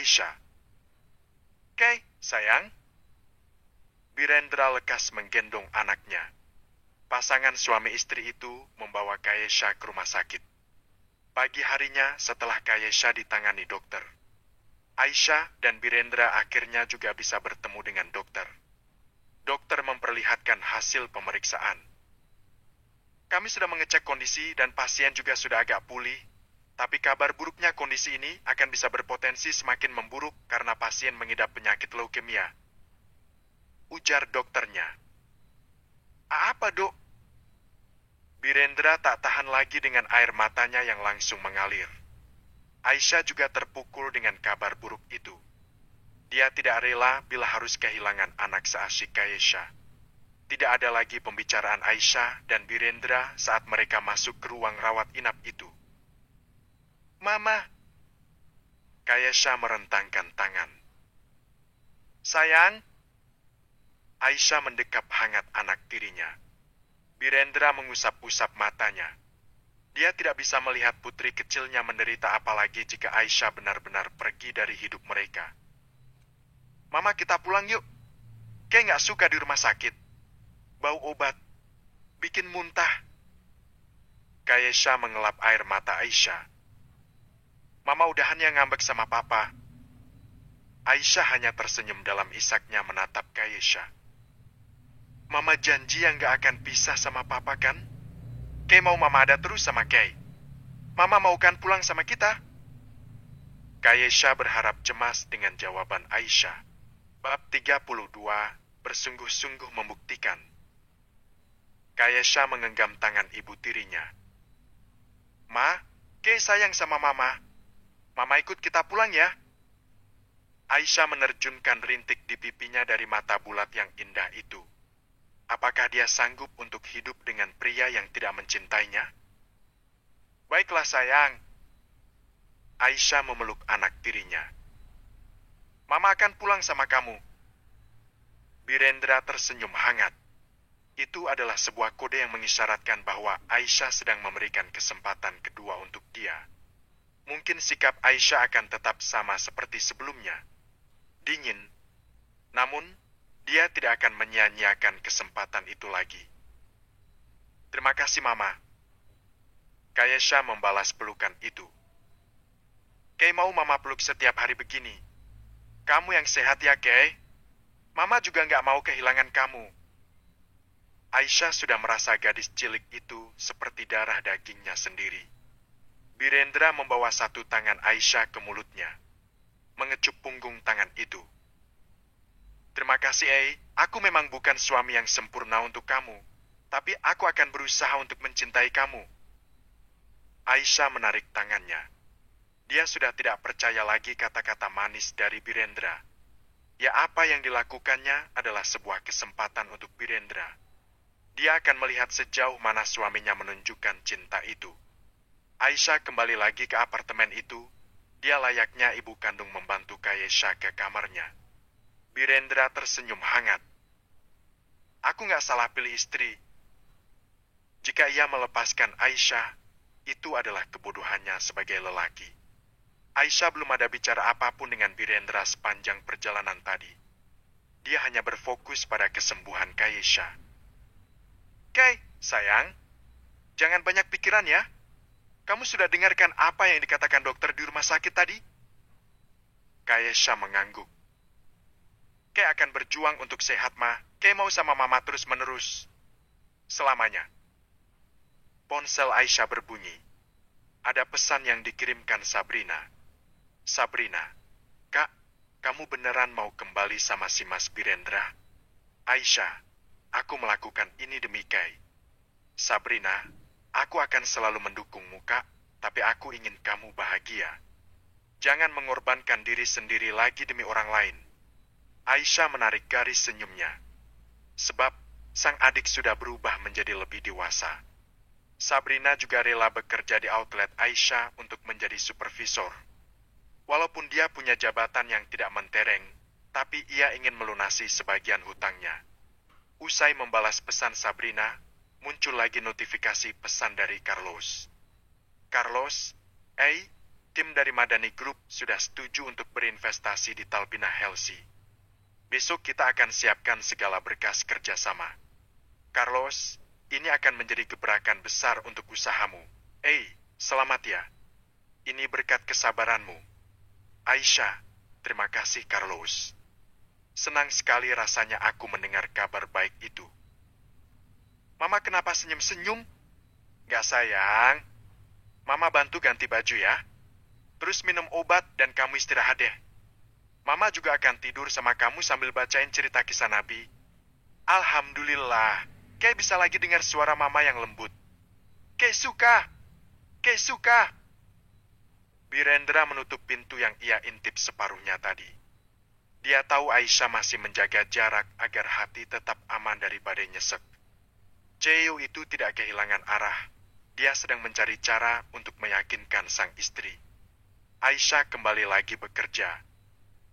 Aisyah. Kay, sayang. Birendra lekas menggendong anaknya. Pasangan suami istri itu membawa Kayesha ke rumah sakit. Pagi harinya setelah Kayesha ditangani dokter, Aisyah dan Birendra akhirnya juga bisa bertemu dengan dokter. Dokter memperlihatkan hasil pemeriksaan. Kami sudah mengecek kondisi dan pasien juga sudah agak pulih, tapi kabar buruknya kondisi ini akan bisa berpotensi semakin memburuk karena pasien mengidap penyakit leukemia. Ujar dokternya. Apa, Dok? Birendra tak tahan lagi dengan air matanya yang langsung mengalir. Aisyah juga terpukul dengan kabar buruk itu. Dia tidak rela bila harus kehilangan anak seasyik Kayesha. Tidak ada lagi pembicaraan Aisyah dan Birendra saat mereka masuk ke ruang rawat inap itu. Mama. Kayesha merentangkan tangan. Sayang. Aisyah mendekap hangat anak tirinya. Birendra mengusap-usap matanya. Dia tidak bisa melihat putri kecilnya menderita apalagi jika Aisyah benar-benar pergi dari hidup mereka. Mama, kita pulang yuk. Kay nggak suka di rumah sakit. Bau obat. Bikin muntah. Kayesha mengelap air mata Aisyah. Mama udahan yang ngambek sama papa. Aisyah hanya tersenyum dalam isaknya menatap Kayesha. Mama janji yang gak akan pisah sama papa kan? Kay mau mama ada terus sama Kay. Mama mau kan pulang sama kita? Kayesha berharap cemas dengan jawaban Aisyah. Bab 32, bersungguh-sungguh membuktikan. Kayesha menggenggam tangan ibu tirinya. Ma, Kay sayang sama mama. Mama ikut kita pulang ya. Aisyah menerjunkan rintik di pipinya dari mata bulat yang indah itu. Apakah dia sanggup untuk hidup dengan pria yang tidak mencintainya? Baiklah sayang. Aisyah memeluk anak tirinya. Mama akan pulang sama kamu. Birendra tersenyum hangat. Itu adalah sebuah kode yang mengisyaratkan bahwa Aisyah sedang memberikan kesempatan kedua untuk dia. Mungkin sikap Aisyah akan tetap sama seperti sebelumnya. Dingin. Namun, dia tidak akan menyia-nyiakan kesempatan itu lagi. Terima kasih, Mama. Kayesha membalas pelukan itu. Kay mau Mama peluk setiap hari begini. Kamu yang sehat ya, Kay. Mama juga nggak mau kehilangan kamu. Aisyah sudah merasa gadis cilik itu seperti darah dagingnya sendiri. Birendra membawa satu tangan Aisyah ke mulutnya, mengecup punggung tangan itu. Terima kasih, Aku memang bukan suami yang sempurna untuk kamu, tapi aku akan berusaha untuk mencintai kamu. Aisyah menarik tangannya. Dia sudah tidak percaya lagi kata-kata manis dari Birendra. Ya, apa yang dilakukannya adalah sebuah kesempatan untuk Birendra. Dia akan melihat sejauh mana suaminya menunjukkan cinta itu. Aisyah kembali lagi ke apartemen itu. Dia layaknya ibu kandung membantu Kayesha ke kamarnya. Birendra tersenyum hangat. Aku nggak salah pilih istri. Jika ia melepaskan Aisyah, itu adalah kebodohannya sebagai lelaki. Aisyah belum ada bicara apapun dengan Birendra sepanjang perjalanan tadi. Dia hanya berfokus pada kesembuhan Kayesha. Kay, sayang, jangan banyak pikiran ya. Kamu sudah dengarkan apa yang dikatakan dokter di rumah sakit tadi? Kayesha mengangguk. Kay akan berjuang untuk sehat, Ma. Kay mau sama Mama terus-menerus. Selamanya. Ponsel Aisyah berbunyi. Ada pesan yang dikirimkan Sabrina. Sabrina, Kak, kamu beneran mau kembali sama si Mas Birendra? Aisyah, aku melakukan ini demi Kay. Sabrina, aku akan selalu mendukungmu, Kak, tapi aku ingin kamu bahagia. Jangan mengorbankan diri sendiri lagi demi orang lain. Aisyah menarik garis senyumnya. Sebab sang adik sudah berubah menjadi lebih dewasa. Sabrina juga rela bekerja di outlet Aisyah untuk menjadi supervisor. Walaupun dia punya jabatan yang tidak mentereng, tapi ia ingin melunasi sebagian hutangnya. Usai membalas pesan Sabrina, muncul lagi notifikasi pesan dari Carlos. Carlos, Tim dari Madani Group sudah setuju untuk berinvestasi di Talbina Helsi. Besok kita akan siapkan segala berkas kerjasama. Carlos, ini akan menjadi gebrakan besar untuk usahamu. Selamat ya. Ini berkat kesabaranmu. Aisyah, terima kasih Carlos. Senang sekali rasanya aku mendengar kabar baik itu. Mama kenapa senyum-senyum? Gak sayang. Mama bantu ganti baju ya. Terus minum obat dan kamu istirahat deh. Mama juga akan tidur sama kamu sambil bacain cerita kisah Nabi. Alhamdulillah, Kay bisa lagi dengar suara Mama yang lembut. Kay suka. Birendra menutup pintu yang ia intip separuhnya tadi. Dia tahu Aisyah masih menjaga jarak agar hati tetap aman dari badai nyesek. Ceo itu tidak kehilangan arah. Dia sedang mencari cara untuk meyakinkan sang istri. Aisyah kembali lagi bekerja.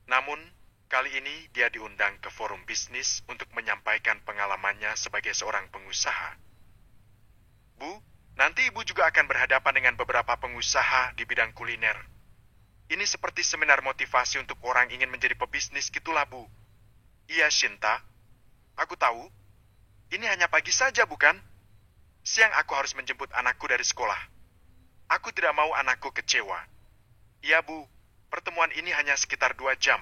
Namun, kali ini dia diundang ke forum bisnis untuk menyampaikan pengalamannya sebagai seorang pengusaha. Bu, nanti ibu juga akan berhadapan dengan beberapa pengusaha di bidang kuliner. Ini seperti seminar motivasi untuk orang ingin menjadi pebisnis gitulah, Bu. Iya, Shinta. Aku tahu. Ini hanya pagi saja, bukan? Siang aku harus menjemput anakku dari sekolah. Aku tidak mau anakku kecewa. Iya, Bu. Pertemuan ini hanya sekitar 2 jam.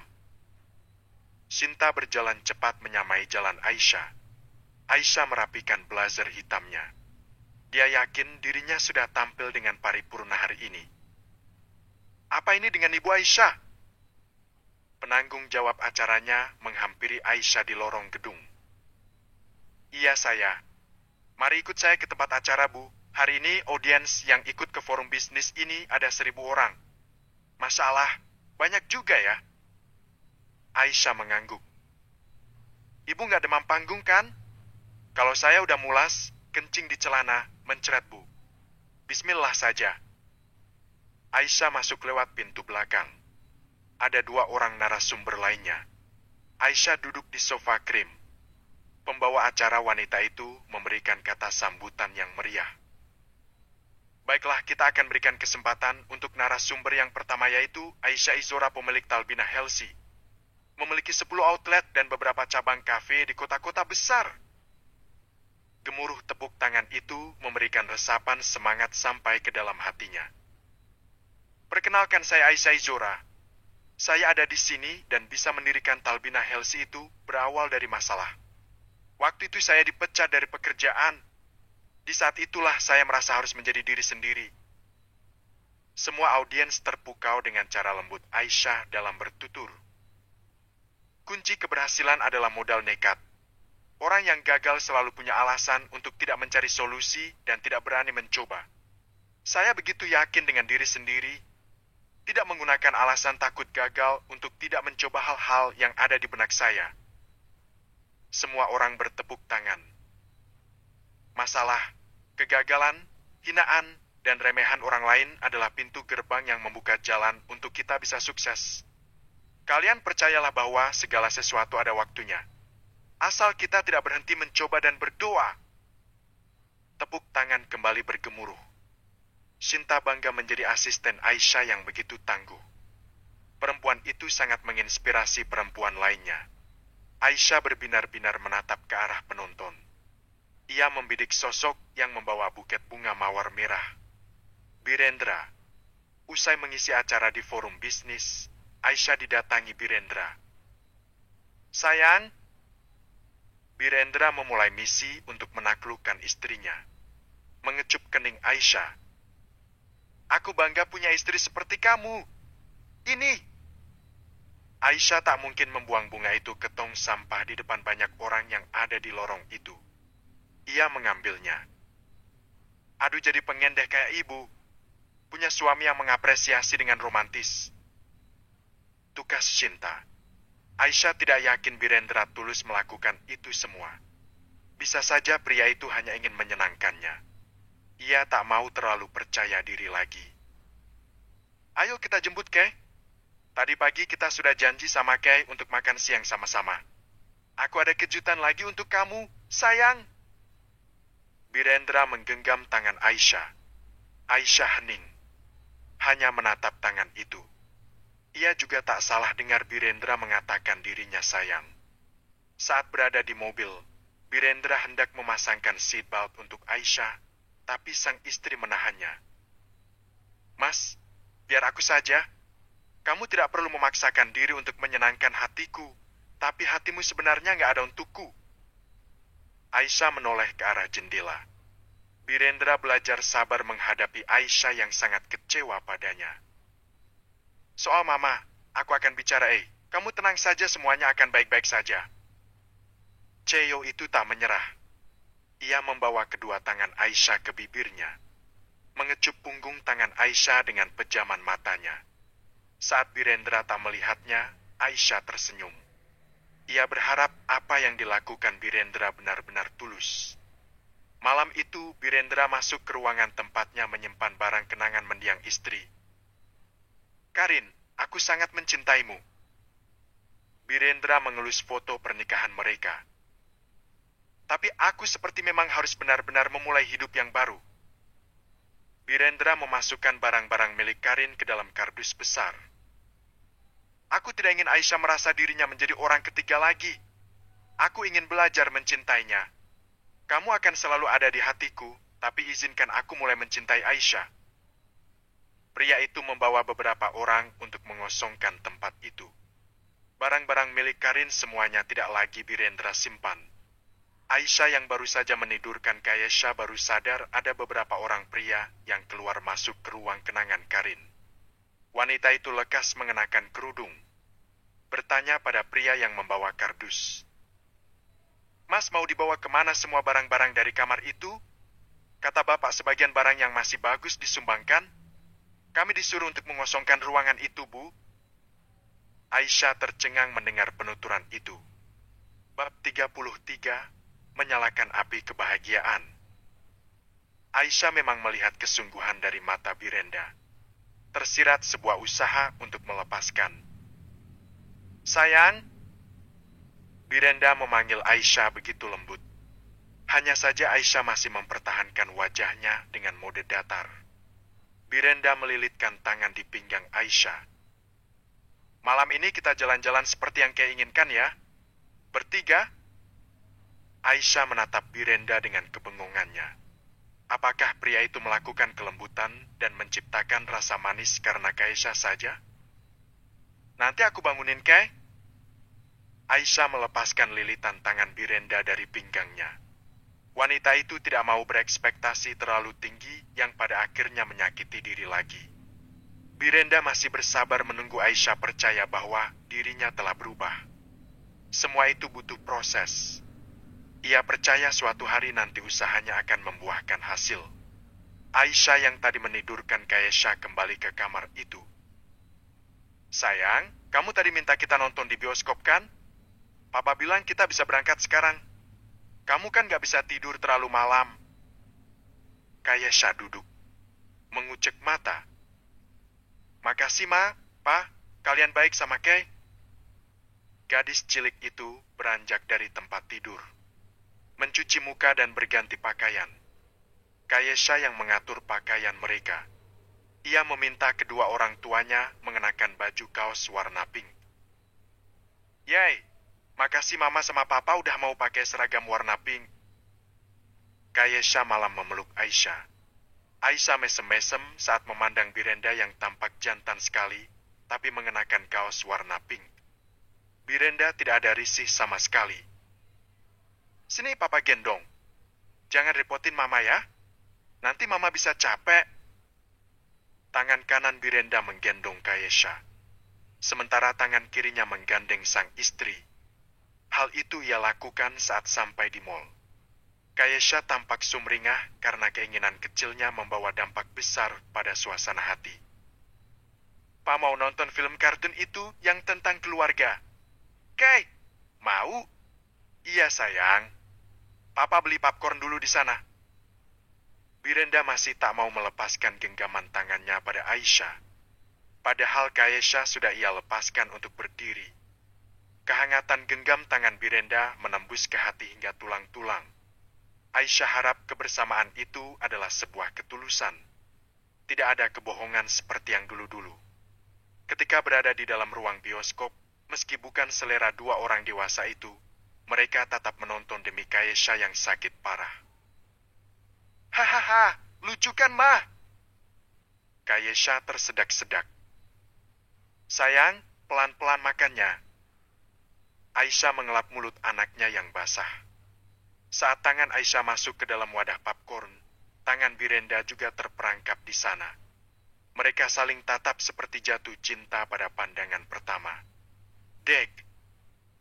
Shinta berjalan cepat menyamai jalan Aisyah. Aisyah merapikan blazer hitamnya. Dia yakin dirinya sudah tampil dengan paripurna hari ini. Apa ini dengan Ibu Aisyah? Penanggung jawab acaranya menghampiri Aisyah di lorong gedung. Iya saya. Mari ikut saya ke tempat acara, Bu. Hari ini audiens yang ikut ke forum bisnis ini ada 1.000 orang. Masalah, banyak juga ya. Aisyah mengangguk. Ibu nggak demam panggung kan? Kalau saya udah mulas, kencing di celana, mencret, Bu. Bismillah saja. Aisyah masuk lewat pintu belakang. Ada 2 orang narasumber lainnya. Aisyah duduk di sofa krim. Pembawa acara wanita itu memberikan kata sambutan yang meriah. Baiklah, kita akan berikan kesempatan untuk narasumber yang pertama, yaitu Aisyah Izora, pemilik Talbina Helsi. Memiliki 10 outlet dan beberapa cabang kafe di kota-kota besar. Gemuruh tepuk tangan itu memberikan resapan semangat sampai ke dalam hatinya. Perkenalkan, saya Aisyah Izora. Saya ada di sini dan bisa mendirikan Talbina Helsi itu berawal dari masalah. Waktu itu saya dipecat dari pekerjaan. Di saat itulah saya merasa harus menjadi diri sendiri. Semua audiens terpukau dengan cara lembut Aisyah dalam bertutur. Kunci keberhasilan adalah modal nekat. Orang yang gagal selalu punya alasan untuk tidak mencari solusi dan tidak berani mencoba. Saya begitu yakin dengan diri sendiri, tidak menggunakan alasan takut gagal untuk tidak mencoba hal-hal yang ada di benak saya. Semua orang bertepuk tangan. Masalah, kegagalan, hinaan, dan remehan orang lain adalah pintu gerbang yang membuka jalan untuk kita bisa sukses. Kalian percayalah bahwa segala sesuatu ada waktunya. Asal kita tidak berhenti mencoba dan berdoa. Tepuk tangan kembali bergemuruh. Shinta bangga menjadi asisten Aisyah yang begitu tangguh. Perempuan itu sangat menginspirasi perempuan lainnya. Aisyah berbinar-binar menatap ke arah penonton. Ia membidik sosok yang membawa buket bunga mawar merah. Birendra. Usai mengisi acara di forum bisnis, Aisyah didatangi Birendra. Sayang, Birendra memulai misi untuk menaklukkan istrinya. Mengecup kening Aisyah. Aku bangga punya istri seperti kamu. Ini. Aisyah tak mungkin membuang bunga itu ke tong sampah di depan banyak orang yang ada di lorong itu. Ia mengambilnya. Aduh, jadi pengen deh kayak ibu. Punya suami yang mengapresiasi dengan romantis. Tukas Shinta. Aisyah tidak yakin Birendra tulus melakukan itu semua. Bisa saja pria itu hanya ingin menyenangkannya. Ia tak mau terlalu percaya diri lagi. Ayo kita jemput Kay. Tadi pagi kita sudah janji sama Kay untuk makan siang sama-sama. Aku ada kejutan lagi untuk kamu, sayang. Birendra menggenggam tangan Aisyah. Aisyah hening. hanya menatap tangan itu. Ia juga tak salah dengar Birendra mengatakan dirinya sayang. Saat berada di mobil, Birendra hendak memasangkan seatbelt untuk Aisyah, tapi sang istri menahannya. Mas, biar aku saja. Kamu tidak perlu memaksakan diri untuk menyenangkan hatiku, tapi hatimu sebenarnya nggak ada untukku. Aisyah menoleh ke arah jendela. Birendra belajar sabar menghadapi Aisyah yang sangat kecewa padanya. Soal mama, aku akan bicara, kamu tenang saja, semuanya akan baik-baik saja. Cheo itu tak menyerah. Ia membawa kedua tangan Aisyah ke bibirnya, mengecup punggung tangan Aisyah dengan pejaman matanya. Saat Birendra tak melihatnya, Aisyah tersenyum. Ia berharap apa yang dilakukan Birendra benar-benar tulus. Malam itu, Birendra masuk ke ruangan tempatnya menyimpan barang kenangan mendiang istri. Karin, aku sangat mencintaimu. Birendra mengelus foto pernikahan mereka. Tapi aku seperti memang harus benar-benar memulai hidup yang baru. Birendra memasukkan barang-barang milik Karin ke dalam kardus besar. Aku tidak ingin Aisyah merasa dirinya menjadi orang ketiga lagi. Aku ingin belajar mencintainya. Kamu akan selalu ada di hatiku, tapi izinkan aku mulai mencintai Aisyah. Pria itu membawa beberapa orang untuk mengosongkan tempat itu. Barang-barang milik Karin semuanya tidak lagi Birendra simpan. Aisyah yang baru saja menidurkan Kayesha baru sadar ada beberapa orang pria yang keluar masuk ke ruang kenangan Karin. Wanita itu lekas mengenakan kerudung, bertanya pada pria yang membawa kardus. Mas, mau dibawa kemana semua barang-barang dari kamar itu? Kata bapak sebagian barang yang masih bagus disumbangkan. Kami disuruh untuk mengosongkan ruangan itu, Bu. Aisyah tercengang mendengar penuturan itu. Bab 33, menyalakan api kebahagiaan. Aisyah memang melihat kesungguhan dari mata Birendra. Tersirat sebuah usaha untuk melepaskan. Sayang, Birendra memanggil Aisyah begitu lembut. Hanya saja Aisyah masih mempertahankan wajahnya dengan mode datar. Birendra melilitkan tangan di pinggang Aisyah. Malam ini kita jalan-jalan seperti yang kau inginkan ya? Bertiga? Aisyah menatap Birendra dengan kebengungannya. Apakah pria itu melakukan kelembutan dan menciptakan rasa manis karena Kayesha saja? Nanti aku bangunin, Kay. Aisyah melepaskan lilitan tangan Birendra dari pinggangnya. Wanita itu tidak mau berekspektasi terlalu tinggi yang pada akhirnya menyakiti diri lagi. Birendra masih bersabar menunggu Aisyah percaya bahwa dirinya telah berubah. Semua itu butuh proses. Ia percaya suatu hari nanti usahanya akan membuahkan hasil. Aisyah yang tadi menidurkan Kayesha kembali ke kamar itu. Sayang, kamu tadi minta kita nonton di bioskop kan? Papa bilang kita bisa berangkat sekarang. Kamu kan gak bisa tidur terlalu malam. Kayesha duduk, mengucek mata. Makasih, Ma, Pa, kalian baik sama Kay. Gadis cilik itu beranjak dari tempat tidur, mencuci muka dan berganti pakaian. Kayesha yang mengatur pakaian mereka. Ia meminta kedua orang tuanya mengenakan baju kaos warna pink. Yay, makasih Mama sama Papa udah mau pakai seragam warna pink. Kayesha malam memeluk Aisyah. Aisyah mesem-mesem saat memandang Birendra yang tampak jantan sekali, tapi mengenakan kaos warna pink. Birendra tidak ada risih sama sekali. Sini Papa gendong. Jangan repotin Mama ya. Nanti Mama bisa capek. Tangan kanan Birendra menggendong Kayesha, sementara tangan kirinya menggandeng sang istri. Hal itu ia lakukan saat sampai di mall. Kayesha tampak sumringah karena keinginan kecilnya membawa dampak besar pada suasana hati. Pa mau nonton film kartun itu yang tentang keluarga. Kay, mau? Iya sayang. Papa beli popcorn dulu di sana. Birendra masih tak mau melepaskan genggaman tangannya pada Aisyah. Padahal Kayesha sudah ia lepaskan untuk berdiri. Kehangatan genggam tangan Birendra menembus ke hati hingga tulang-tulang. Aisyah harap kebersamaan itu adalah sebuah ketulusan. tidak ada kebohongan seperti yang dulu-dulu. Ketika berada di dalam ruang bioskop, meski bukan selera dua orang dewasa itu, mereka tetap menonton demi Kaesha yang sakit parah. Hahaha, lucu kan, Mah? Kaesha tersedak-sedak. Sayang, pelan-pelan makannya. Aisyah mengelap mulut anaknya yang basah. Saat tangan Aisyah masuk ke dalam wadah popcorn, tangan Birenda juga terperangkap di sana. Mereka saling tatap seperti jatuh cinta pada pandangan pertama. Dek,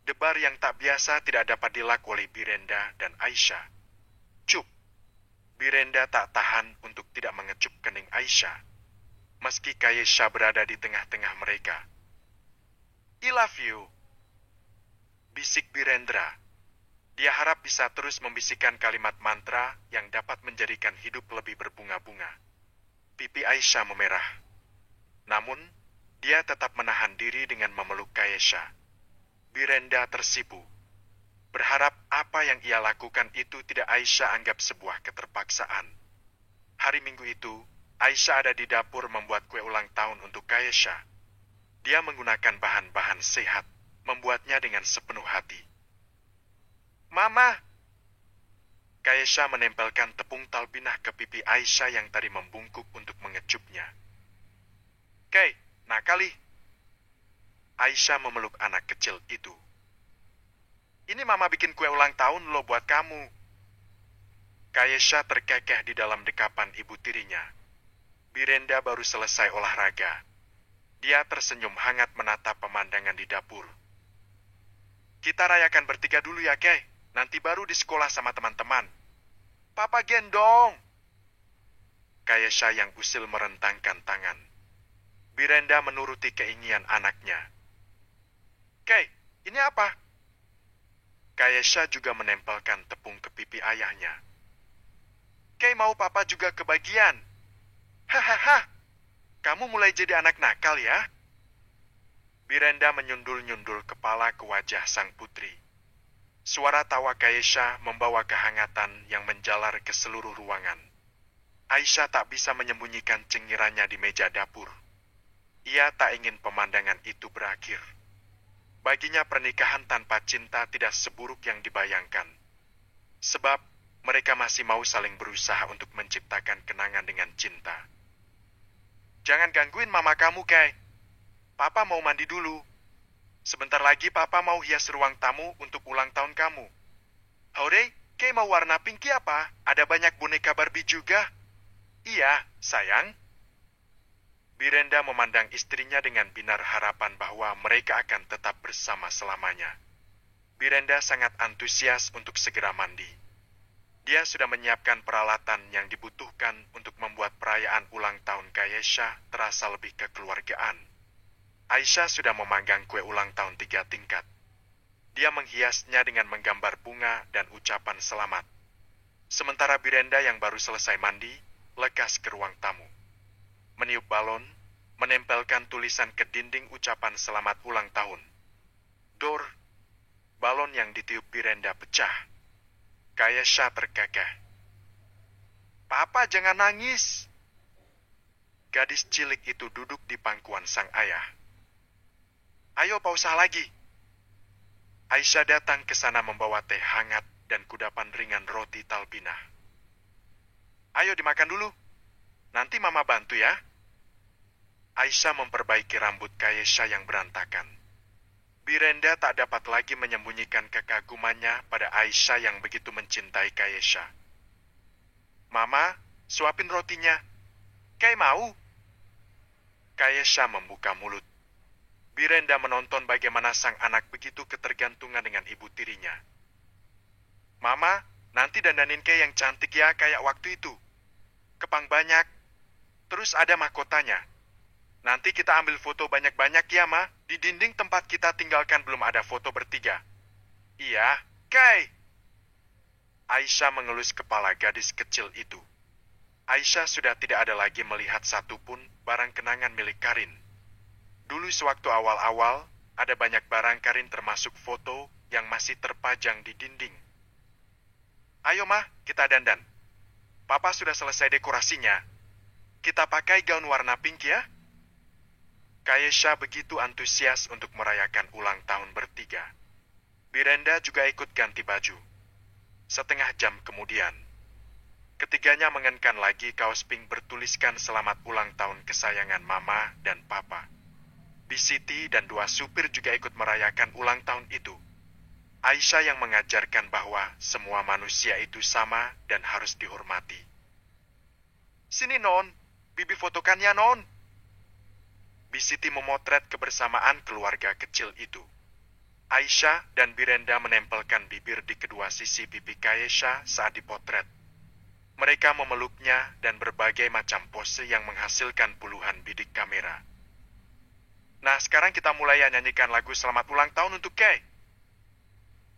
debar yang tak biasa tidak dapat dilakukan oleh Birenda dan Aisyah. Cup, Birenda tak tahan untuk tidak mengecup kening Aisyah, meski Kaesha berada di tengah-tengah mereka. I love you, bisik Birendra. Dia harap bisa terus membisikkan kalimat mantra yang dapat menjadikan hidup lebih berbunga-bunga. Pipi Aisyah memerah. Namun, dia tetap menahan diri dengan memeluk Kaesha. Birenda tersipu. Berharap apa yang ia lakukan itu tidak Aisyah anggap sebuah keterpaksaan. Hari Minggu itu, Aisyah ada di dapur membuat kue ulang tahun untuk Kaesha. Dia menggunakan bahan-bahan sehat, membuatnya dengan sepenuh hati. Mama! Kaesha menempelkan tepung talbinah ke pipi Aisyah yang tadi membungkuk untuk mengecupnya. Kei, nakali. Aisyah memeluk anak kecil itu. Ini Mama bikin kue ulang tahun lo buat kamu. Kaesha terkekeh di dalam dekapan ibu tirinya. Birenda baru selesai olahraga. Dia tersenyum hangat menatap pemandangan di dapur. Kita rayakan bertiga dulu ya, Kei. Nanti baru di sekolah sama teman-teman. Papa gendong. Kaesha yang usil merentangkan tangan. Birenda menuruti keinginan anaknya. Kei, ini apa? Kaesha juga menempelkan tepung ke pipi ayahnya. Kei mau papa juga kebagian. Hahaha, kamu mulai jadi anak nakal ya? Birenda menyundul-nyundul kepala ke wajah sang putri. Suara tawa Kaesha membawa kehangatan yang menjalar ke seluruh ruangan. Aisyah tak bisa menyembunyikan cengirannya di meja dapur. Ia tak ingin pemandangan itu berakhir. Baginya pernikahan tanpa cinta tidak seburuk yang dibayangkan. Sebab mereka masih mau saling berusaha untuk menciptakan kenangan dengan cinta. Jangan gangguin mama kamu, Kei. Papa mau mandi dulu. Sebentar lagi Papa mau hias ruang tamu untuk ulang tahun kamu. Hore, Kei mau warna pinky apa? Ada banyak boneka Barbie juga. Iya, sayang. Birenda memandang istrinya dengan binar harapan bahwa mereka akan tetap bersama selamanya. Birenda sangat antusias untuk segera mandi. Dia sudah menyiapkan peralatan yang dibutuhkan untuk membuat perayaan ulang tahun Kaesha terasa lebih kekeluargaan. Aisyah sudah memanggang kue ulang tahun 3 tingkat. Dia menghiasnya dengan menggambar bunga dan ucapan selamat. Sementara Birenda yang baru selesai mandi, lekas ke ruang tamu. Meniup balon, menempelkan tulisan ke dinding ucapan selamat ulang tahun. Dor, balon yang ditiup Birenda pecah. Kaesha terkekeh. Papa jangan nangis. Gadis cilik itu duduk di pangkuan sang ayah. Ayo pausah lagi. Aisyah datang ke sana membawa teh hangat dan kudapan ringan roti talbinah. Ayo dimakan dulu. Nanti Mama bantu ya. Aisyah memperbaiki rambut Kaesha yang berantakan. Birenda tak dapat lagi menyembunyikan kekagumannya pada Aisyah yang begitu mencintai Kaesha. Mama, suapin rotinya. Kei mau? Kaesha membuka mulut. Birenda menonton bagaimana sang anak begitu ketergantungan dengan ibu tirinya. Mama, nanti dandanin Kei yang cantik ya kayak waktu itu. Kepang banyak. Terus ada mahkotanya. Nanti kita ambil foto banyak-banyak ya, Ma. Di dinding tempat kita tinggalkan belum ada foto bertiga. Iya, Kei. Aisyah mengelus kepala gadis kecil itu. Aisyah sudah tidak ada lagi melihat satupun barang kenangan milik Karin. Dulu sewaktu awal-awal, ada banyak barang Karin termasuk foto yang masih terpajang di dinding. Ayo, Ma, kita dandan. Papa sudah selesai dekorasinya. Kita pakai gaun warna pink ya? Kaesha begitu antusias untuk merayakan ulang tahun bertiga. Miranda juga ikut ganti baju. Setengah jam kemudian, ketiganya mengenakan lagi kaos pink bertuliskan selamat ulang tahun kesayangan Mama dan Papa. Bisiti dan dua supir juga ikut merayakan ulang tahun itu. Aisyah yang mengajarkan bahwa semua manusia itu sama dan harus dihormati. Sini Non, Bibi fotokannya Non. Bisiti memotret kebersamaan keluarga kecil itu. Aisyah dan Miranda menempelkan bibir di kedua sisi pipi Kaesha saat dipotret. Mereka memeluknya dan berbagai macam pose yang menghasilkan puluhan bidik kamera. Nah, sekarang kita mulai nyanyikan lagu selamat ulang tahun untuk Kay.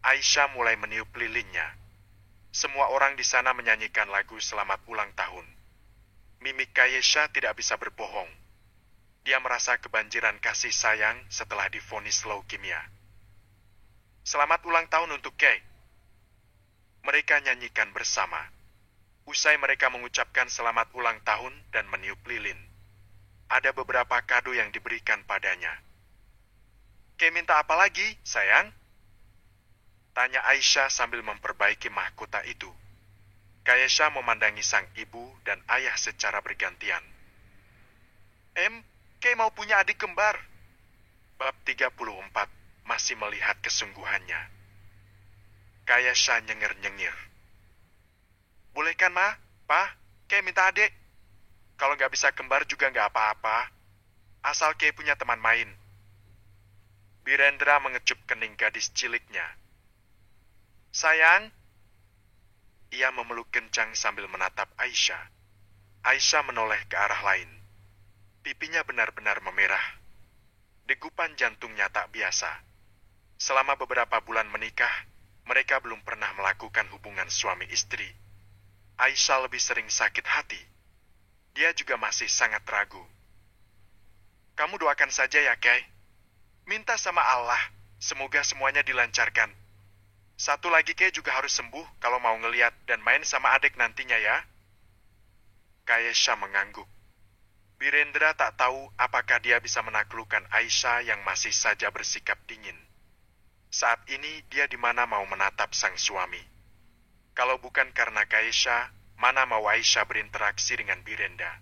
Aisyah mulai meniup lilinnya. Semua orang di sana menyanyikan lagu selamat ulang tahun. Mimik Kaesha tidak bisa berbohong. Dia merasa kebanjiran kasih sayang setelah divonis leukemia. Selamat ulang tahun untuk Kay. Mereka nyanyikan bersama. Usai mereka mengucapkan selamat ulang tahun dan meniup lilin, ada beberapa kado yang diberikan padanya. Kay minta apa lagi, sayang? Tanya Aisyah sambil memperbaiki mahkota itu. Kaesha memandangi sang ibu dan ayah secara bergantian. Kay mau punya adik kembar. Bab 34, masih melihat kesungguhannya. Kaesha nyengir-nyengir. Boleh kan, Ma? Pa, Kay minta adik. Kalau nggak bisa kembar juga nggak apa-apa. Asal Kay punya teman main. Birendra mengecup kening gadis ciliknya. Sayang. Ia memeluk kencang sambil menatap Aisyah. Aisyah menoleh ke arah lain. Pipinya benar-benar memerah. Degupan jantungnya tak biasa. Selama beberapa bulan menikah, mereka belum pernah melakukan hubungan suami istri. Aisyah lebih sering sakit hati. Dia juga masih sangat ragu. Kamu doakan saja ya, Kay. Minta sama Allah, semoga semuanya dilancarkan. Satu lagi Kay juga harus sembuh kalau mau ngeliat dan main sama adik nantinya ya. Kaesha mengangguk. Birendra tak tahu apakah dia bisa menaklukkan Aisyah yang masih saja bersikap dingin. Saat ini dia di mana mau menatap sang suami. Kalau bukan karena Kaesha, mana mau Aisyah berinteraksi dengan Birendra.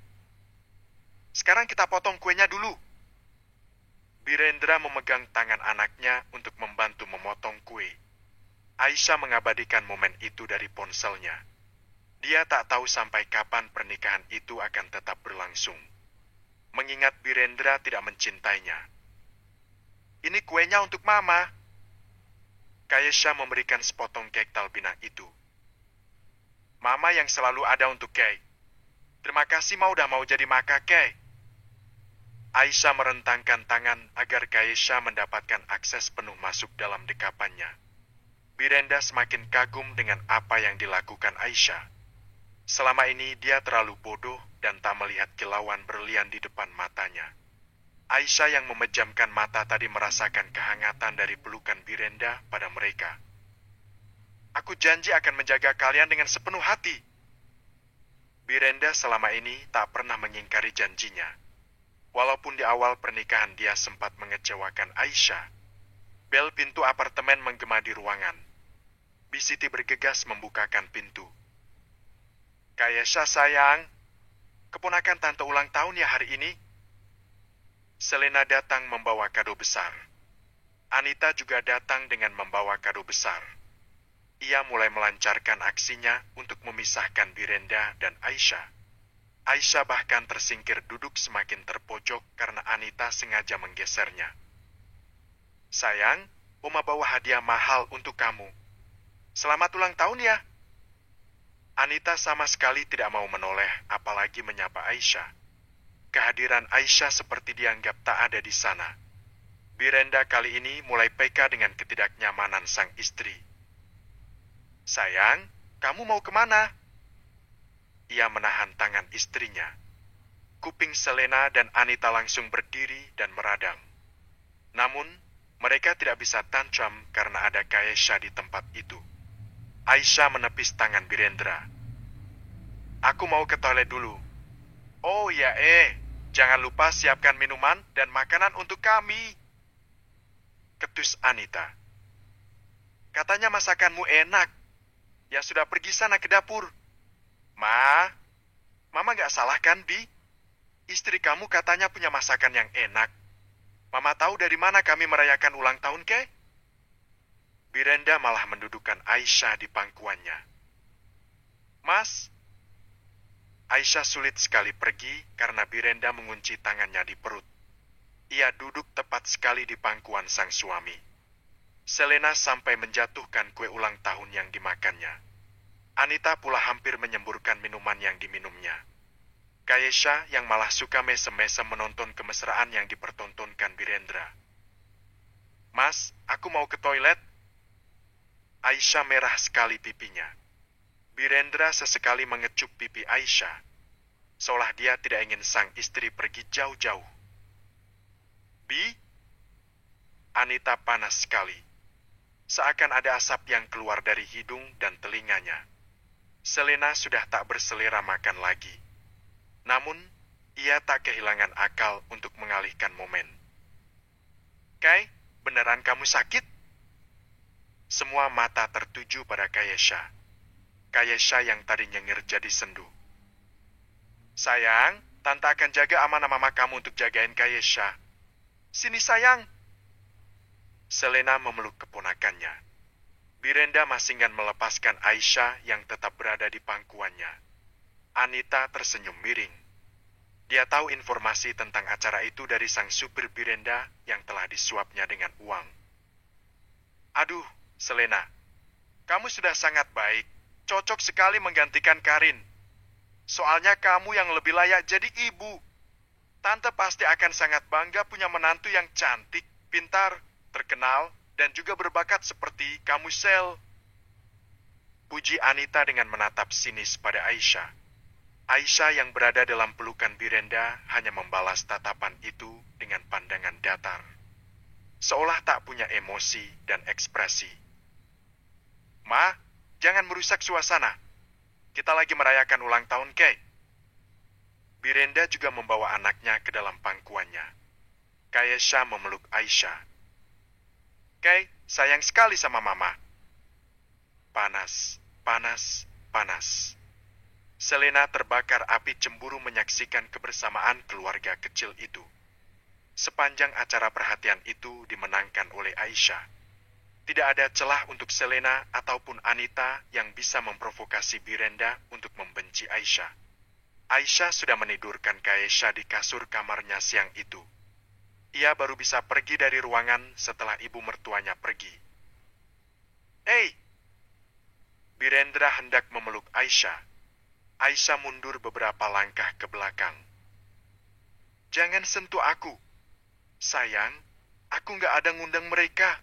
Sekarang kita potong kuenya dulu. Birendra memegang tangan anaknya untuk membantu memotong kue. Aisyah mengabadikan momen itu dari ponselnya. Dia tak tahu sampai kapan pernikahan itu akan tetap berlangsung. Mengingat Birendra tidak mencintainya. Ini kuenya untuk Mama. Kaesha memberikan sepotong kek talbinah itu. Mama yang selalu ada untuk Kay. Terima kasih Ma udah mau jadi maka Kay. Aisyah merentangkan tangan agar Kaesha mendapatkan akses penuh masuk dalam dekapannya. Birendra semakin kagum dengan apa yang dilakukan Aisyah. Selama ini dia terlalu bodoh dan tak melihat kilauan berlian di depan matanya. Aisyah yang memejamkan mata tadi merasakan kehangatan dari pelukan Birendra pada mereka. Aku janji akan menjaga kalian dengan sepenuh hati. Birendra selama ini tak pernah mengingkari janjinya. Walaupun di awal pernikahan dia sempat mengecewakan Aisyah. Bel pintu apartemen menggema di ruangan. Bisiti bergegas membukakan pintu. Kaesha sayang, keponakan tante ulang tahun ya hari ini. Selena datang membawa kado besar. Anita juga datang dengan membawa kado besar. Ia mulai melancarkan aksinya untuk memisahkan Birendra dan Aisyah. Aisyah bahkan tersingkir duduk semakin terpojok karena Anita sengaja menggesernya. Sayang, Oma bawa hadiah mahal untuk kamu. Selamat ulang tahun ya. Anita sama sekali tidak mau menoleh, apalagi menyapa Aisyah. Kehadiran Aisyah seperti dianggap tak ada di sana. Birendra kali ini mulai peka dengan ketidaknyamanan sang istri. Sayang, kamu mau kemana? Ia menahan tangan istrinya. Kuping Selena dan Anita langsung berdiri dan meradang. Namun, mereka tidak bisa tantrum karena ada Kaesha di tempat itu. Aisyah menepis tangan Birendra. Aku mau ke toilet dulu. Oh ya, jangan lupa siapkan minuman dan makanan untuk kami. Ketus Anita. Katanya masakanmu enak. Ya sudah pergi sana ke dapur. Mama gak salah kan, Bi? Istri kamu katanya punya masakan yang enak. Mama tahu dari mana kami merayakan ulang tahun, ke? Birenda malah mendudukkan Aisyah di pangkuannya. Mas, Aisyah sulit sekali pergi karena Birenda mengunci tangannya di perut. Ia duduk tepat sekali di pangkuan sang suami. Selena sampai menjatuhkan kue ulang tahun yang dimakannya. Anita pula hampir menyemburkan minuman yang diminumnya. Kayesha yang malah suka mesem-mesem menonton kemesraan yang dipertontonkan Birendra. Mas, aku mau ke toilet. Aisyah merah sekali pipinya. Birendra sesekali mengecup pipi Aisyah, seolah dia tidak ingin sang istri pergi jauh-jauh. Bi? Anita panas sekali. Seakan ada asap yang keluar dari hidung dan telinganya. Selena sudah tak berselera makan lagi. Namun, ia tak kehilangan akal untuk mengalihkan momen. Kai, beneran kamu sakit? Semua mata tertuju pada Kayesha. Kayesha yang tadi nyengir jadi sendu. Sayang, Tante akan jaga amanah mama kamu untuk jagain Kayesha. Sini sayang. Selena memeluk keponakannya. Birenda masih enggan melepaskan Aisyah yang tetap berada di pangkuannya. Anita tersenyum miring. Dia tahu informasi tentang acara itu dari sang supir Birenda yang telah disuapnya dengan uang. Aduh, Selena, kamu sudah sangat baik. Cocok sekali menggantikan Karin. Soalnya kamu yang lebih layak jadi ibu. Tante pasti akan sangat bangga punya menantu yang cantik, pintar, terkenal, dan juga berbakat seperti kamu, Sel. Puji Anita dengan menatap sinis pada Aisyah. Aisyah yang berada dalam pelukan Birenda hanya membalas tatapan itu dengan pandangan datar. Seolah tak punya emosi dan ekspresi. Ma, jangan merusak suasana. Kita lagi merayakan ulang tahun, Kay. Birenda juga membawa anaknya ke dalam pangkuannya. Kayesha memeluk Aisyah. Kay, sayang sekali sama Mama. Panas, panas, panas. Selena terbakar api cemburu menyaksikan kebersamaan keluarga kecil itu. Sepanjang acara perhatian itu dimenangkan oleh Aisyah. Tidak ada celah untuk Selena ataupun Anita yang bisa memprovokasi Birenda untuk membenci Aisyah. Aisyah sudah menidurkan Kayesha di kasur kamarnya siang itu. Ia baru bisa pergi dari ruangan setelah ibu mertuanya pergi. Hei! Birendra hendak memeluk Aisyah. Aisyah mundur beberapa langkah ke belakang. Jangan sentuh aku. Sayang, aku nggak ada ngundang mereka.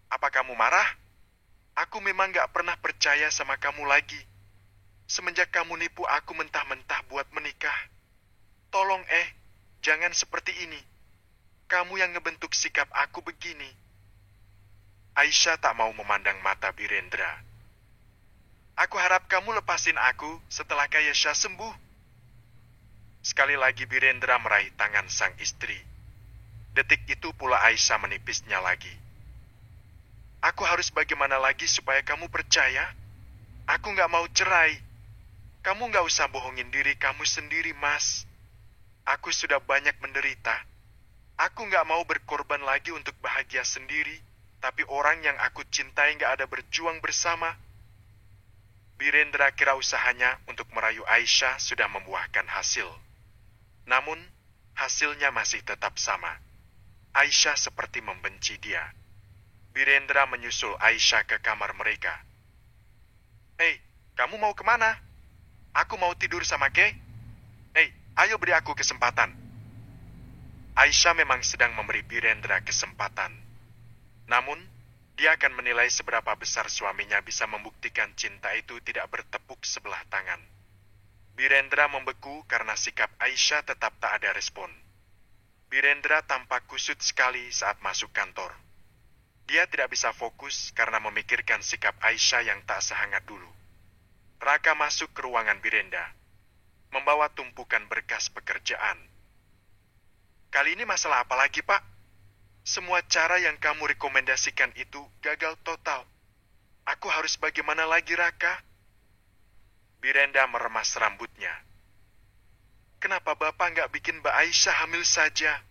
Apa kamu marah? Aku memang nggak pernah percaya sama kamu lagi. Semenjak kamu nipu aku mentah-mentah buat menikah. Tolong jangan seperti ini. Kamu yang ngebentuk sikap aku begini. Aisyah tak mau memandang mata Birendra. Aku harap kamu lepasin aku setelah Kayesha sembuh. Sekali lagi Birendra meraih tangan sang istri. Detik itu pula Aisyah menipisnya lagi. Aku harus bagaimana lagi supaya kamu percaya? Aku nggak mau cerai. Kamu nggak usah bohongin diri kamu sendiri, Mas. Aku sudah banyak menderita. Aku nggak mau berkorban lagi untuk bahagia sendiri, tapi orang yang aku cintai nggak ada berjuang bersama. Birendra kira usahanya untuk merayu Aisyah sudah membuahkan hasil. Namun, hasilnya masih tetap sama. Aisyah seperti membenci dia. Birendra menyusul Aisyah ke kamar mereka. Hei, kamu mau kemana? Aku mau tidur sama Kay. Hei, ayo beri aku kesempatan. Aisyah memang sedang memberi Birendra kesempatan. Namun, dia akan menilai seberapa besar suaminya bisa membuktikan cinta itu tidak bertepuk sebelah tangan. Birendra membeku karena sikap Aisyah tetap tak ada respon. Birendra tampak kusut sekali saat masuk kantor. Dia tidak bisa fokus karena memikirkan sikap Aisyah yang tak sehangat dulu. Raka masuk ke ruangan Birenda. membawa tumpukan berkas pekerjaan. Kali ini masalah apa lagi, Pak? Semua cara yang kamu rekomendasikan itu gagal total. Aku harus bagaimana lagi, Raka? Birenda meremas rambutnya. Kenapa Bapak nggak bikin Mbak Aisyah hamil saja?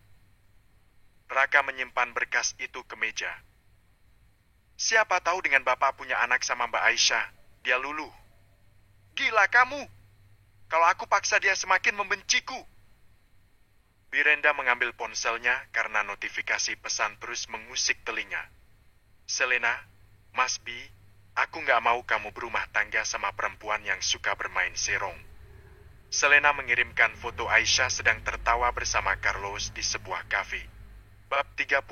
Raka menyimpan berkas itu ke meja. Siapa tahu dengan Bapak punya anak sama Mbak Aisyah, dia luluh. Gila kamu! Kalau aku paksa dia semakin membenciku. Birenda mengambil ponselnya karena notifikasi pesan terus mengusik telinga. Selena, Mas B, aku nggak mau kamu berumah tangga sama perempuan yang suka bermain serong. Selena mengirimkan foto Aisyah sedang tertawa bersama Carlos di sebuah kafe. Bab 35,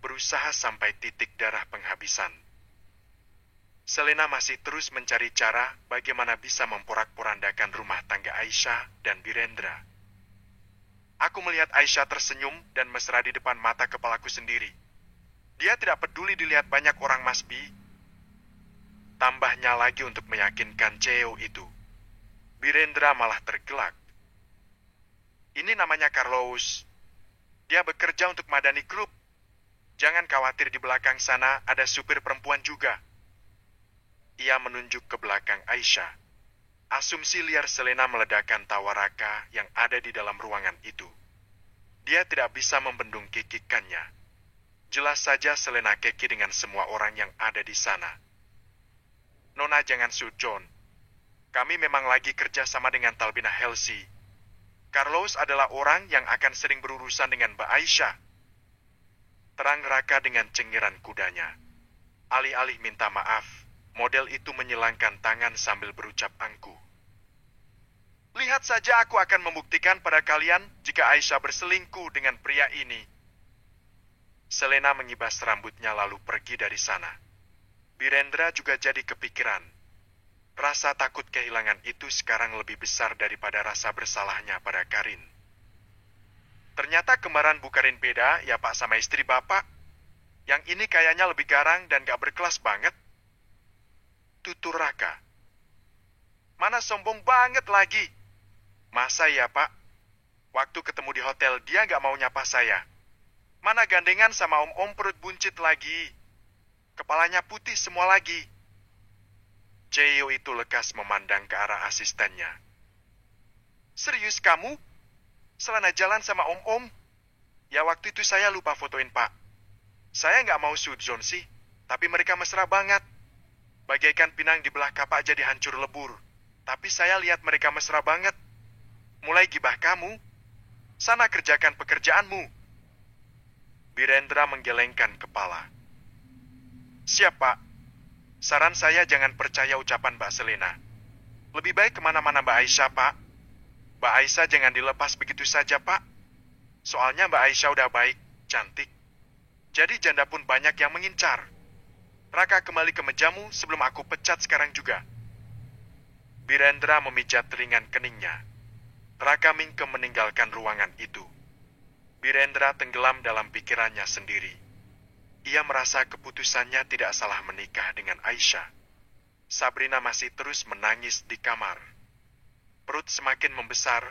berusaha sampai titik darah penghabisan. Selena masih terus mencari cara bagaimana bisa memporak-porandakan rumah tangga Aisyah dan Birendra. Aku melihat Aisyah tersenyum dan mesra di depan mata kepalaku sendiri. Dia tidak peduli dilihat banyak orang, Mas B. Tambahnya lagi untuk meyakinkan CEO itu. Birendra malah tergelak. Ini namanya Carlos. Dia bekerja untuk Madani Group. Jangan khawatir, di belakang sana ada supir perempuan juga. Ia menunjuk ke belakang Aisyah. Asumsi liar Selena meledakkan tawa Raka yang ada di dalam ruangan itu. Dia tidak bisa membendung kikikannya. Jelas saja Selena keki dengan semua orang yang ada di sana. Nona, jangan sujon. Kami memang lagi kerja sama dengan Talbina Helsi. Carlos adalah orang yang akan sering berurusan dengan Mbak Aisyah. Terang Raka dengan cengiran kudanya. Alih-alih minta maaf, model itu menyilangkan tangan sambil berucap angkuh. Lihat saja, aku akan membuktikan pada kalian jika Aisyah berselingkuh dengan pria ini. Selena mengibas rambutnya lalu pergi dari sana. Birendra juga jadi kepikiran. Rasa takut kehilangan itu sekarang lebih besar daripada rasa bersalahnya pada Karin. Ternyata kembaran Bu Karin beda ya Pak sama istri Bapak. Yang ini kayaknya lebih garang dan gak berkelas banget. Tutur Raka. Mana sombong banget lagi. Masa ya Pak? Waktu ketemu di hotel dia gak mau nyapa saya. Mana gandengan sama om-om perut buncit lagi. Kepalanya putih semua lagi. CEO itu lekas memandang ke arah asistennya. Serius kamu? Selana jalan sama om-om? Ya waktu itu saya lupa fotoin Pak. Saya nggak mau sudzon sih, tapi mereka mesra banget. Bagaikan pinang di belah kapak jadi hancur lebur. Tapi saya lihat mereka mesra banget. Mulai gibah kamu. Sana kerjakan pekerjaanmu. Birendra menggelengkan kepala. Siap, Pak. Saran saya jangan percaya ucapan Mbak Selena. Lebih baik kemana-mana Mbak Aisyah, Pak. Mbak Aisyah jangan dilepas begitu saja, Pak. Soalnya Mbak Aisyah udah baik, cantik. Jadi janda pun banyak yang mengincar. Raka, kembali ke mejamu sebelum aku pecat sekarang juga. Birendra memijat ringan keningnya. Raka mingkem meninggalkan ruangan itu. Birendra tenggelam dalam pikirannya sendiri. Ia merasa keputusannya tidak salah menikah dengan Aisyah. Sabrina masih terus menangis di kamar. Perut semakin membesar,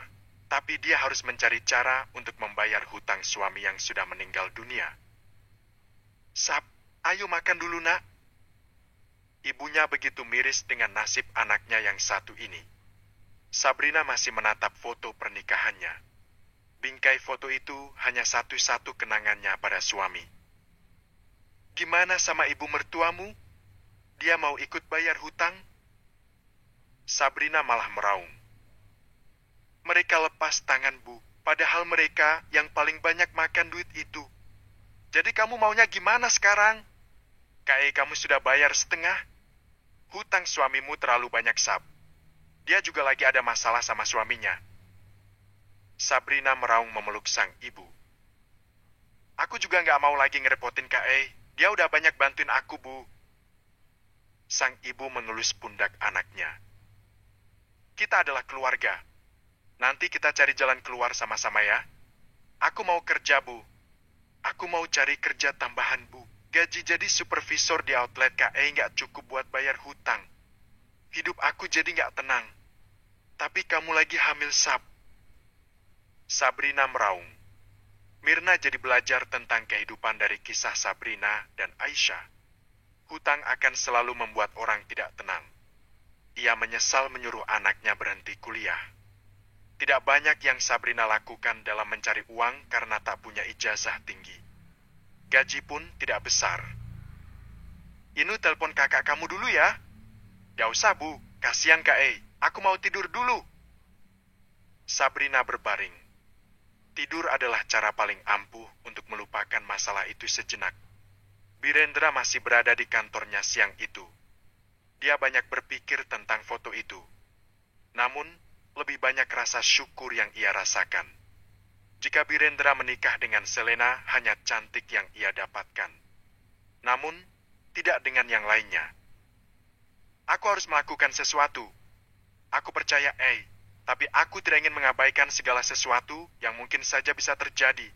tapi dia harus mencari cara untuk membayar hutang suami yang sudah meninggal dunia. Sab, ayo makan dulu, Nak. Ibunya begitu miris dengan nasib anaknya yang satu ini. Sabrina masih menatap foto pernikahannya. Bingkai foto itu hanya satu-satu kenangannya pada suami. Gimana sama ibu mertuamu? Dia mau ikut bayar hutang? Sabrina malah meraung. Mereka lepas tangan, Bu. Padahal mereka yang paling banyak makan duit itu. Jadi kamu maunya gimana sekarang? Kayak kamu sudah bayar setengah. Hutang suamimu terlalu banyak, Sab. Dia juga lagi ada masalah sama suaminya. Sabrina meraung memeluk sang ibu. Aku juga nggak mau lagi ngerepotin Kak E. Dia udah banyak bantuin aku, Bu. Sang ibu mengelus pundak anaknya. Kita adalah keluarga. Nanti kita cari jalan keluar sama-sama ya. Aku mau kerja, Bu. Aku mau cari kerja tambahan, Bu. Gaji jadi supervisor di outlet Kak E nggak cukup buat bayar hutang. Hidup aku jadi nggak tenang. Tapi kamu lagi hamil Sabrina meraung. Mirna jadi belajar tentang kehidupan dari kisah Sabrina dan Aisyah. Hutang akan selalu membuat orang tidak tenang. Ia menyesal menyuruh anaknya berhenti kuliah. Tidak banyak yang Sabrina lakukan dalam mencari uang karena tak punya ijazah tinggi. Gaji pun tidak besar. Inu, telepon kakak kamu dulu ya. Gak usah, Bu. Kasihan Kak E. Aku mau tidur dulu. Sabrina berbaring. Tidur adalah cara paling ampuh untuk melupakan masalah itu sejenak. Birendra masih berada di kantornya siang itu. Dia banyak berpikir tentang foto itu. Namun, lebih banyak rasa syukur yang ia rasakan. Jika Birendra menikah dengan Selena, hanya cantik yang ia dapatkan. Namun, tidak dengan yang lainnya. Aku harus melakukan sesuatu. Aku percaya tapi aku tidak ingin mengabaikan segala sesuatu yang mungkin saja bisa terjadi.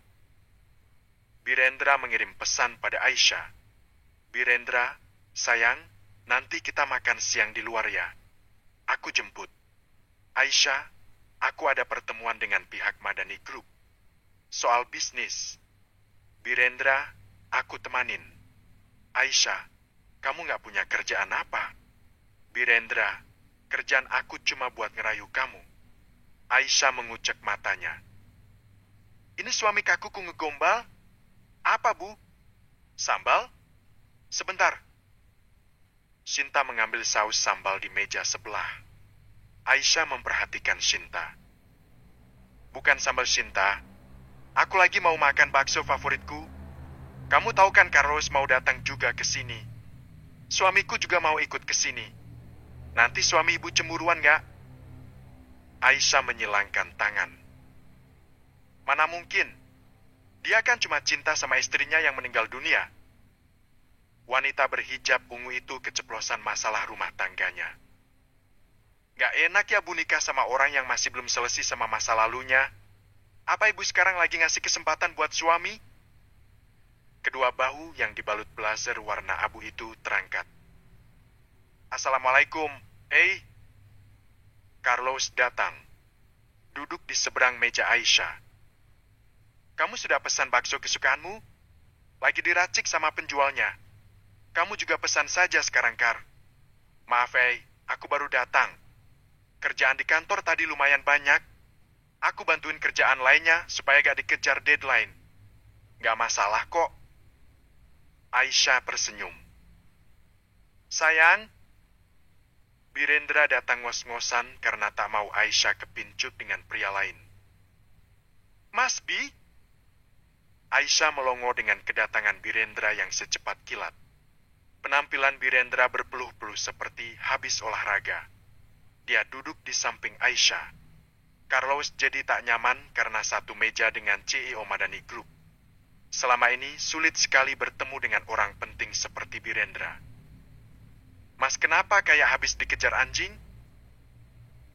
Birendra mengirim pesan pada Aisyah. Birendra, sayang, nanti kita makan siang di luar ya. Aku jemput. Aisyah, aku ada pertemuan dengan pihak Madani Group. Soal bisnis. Birendra, aku temanin. Aisyah, kamu gak punya kerjaan apa? Birendra, kerjaan aku cuma buat ngerayu kamu. Aisyah mengucek matanya. Ini suami kakuku ngegombal? Apa, Bu? Sambal? Sebentar. Shinta mengambil saus sambal di meja sebelah. Aisyah memperhatikan Shinta. Bukan sambal, Shinta. Aku lagi mau makan bakso favoritku. Kamu tahu kan Carlos mau datang juga ke sini. Suamiku juga mau ikut ke sini. Nanti suami ibu cemburuan gak? Aisyah menyilangkan tangan. Mana mungkin? Dia kan cuma cinta sama istrinya yang meninggal dunia. Wanita berhijab ungu itu keceplosan masalah rumah tangganya. Gak enak ya Bu nikah sama orang yang masih belum selesai sama masa lalunya. Apa ibu sekarang lagi ngasih kesempatan buat suami? Kedua bahu yang dibalut blazer warna abu itu terangkat. Assalamualaikum, Carlos datang. Duduk di seberang meja Aisyah. Kamu sudah pesan bakso kesukaanmu? Lagi diracik sama penjualnya. Kamu juga pesan saja sekarang, Kar. Maaf, aku baru datang. Kerjaan di kantor tadi lumayan banyak. Aku bantuin kerjaan lainnya supaya gak dikejar deadline. Gak masalah kok. Aisyah tersenyum. Sayang, Birendra datang ngos-ngosan karena tak mau Aisyah kepincut dengan pria lain. Mas Bi? Aisyah melongo dengan kedatangan Birendra yang secepat kilat. Penampilan Birendra berpeluh-peluh seperti habis olahraga. Dia duduk di samping Aisyah. Carlos jadi tak nyaman karena satu meja dengan CEO Madani Group. Selama ini sulit sekali bertemu dengan orang penting seperti Birendra. Mas, kenapa kayak habis dikejar anjing?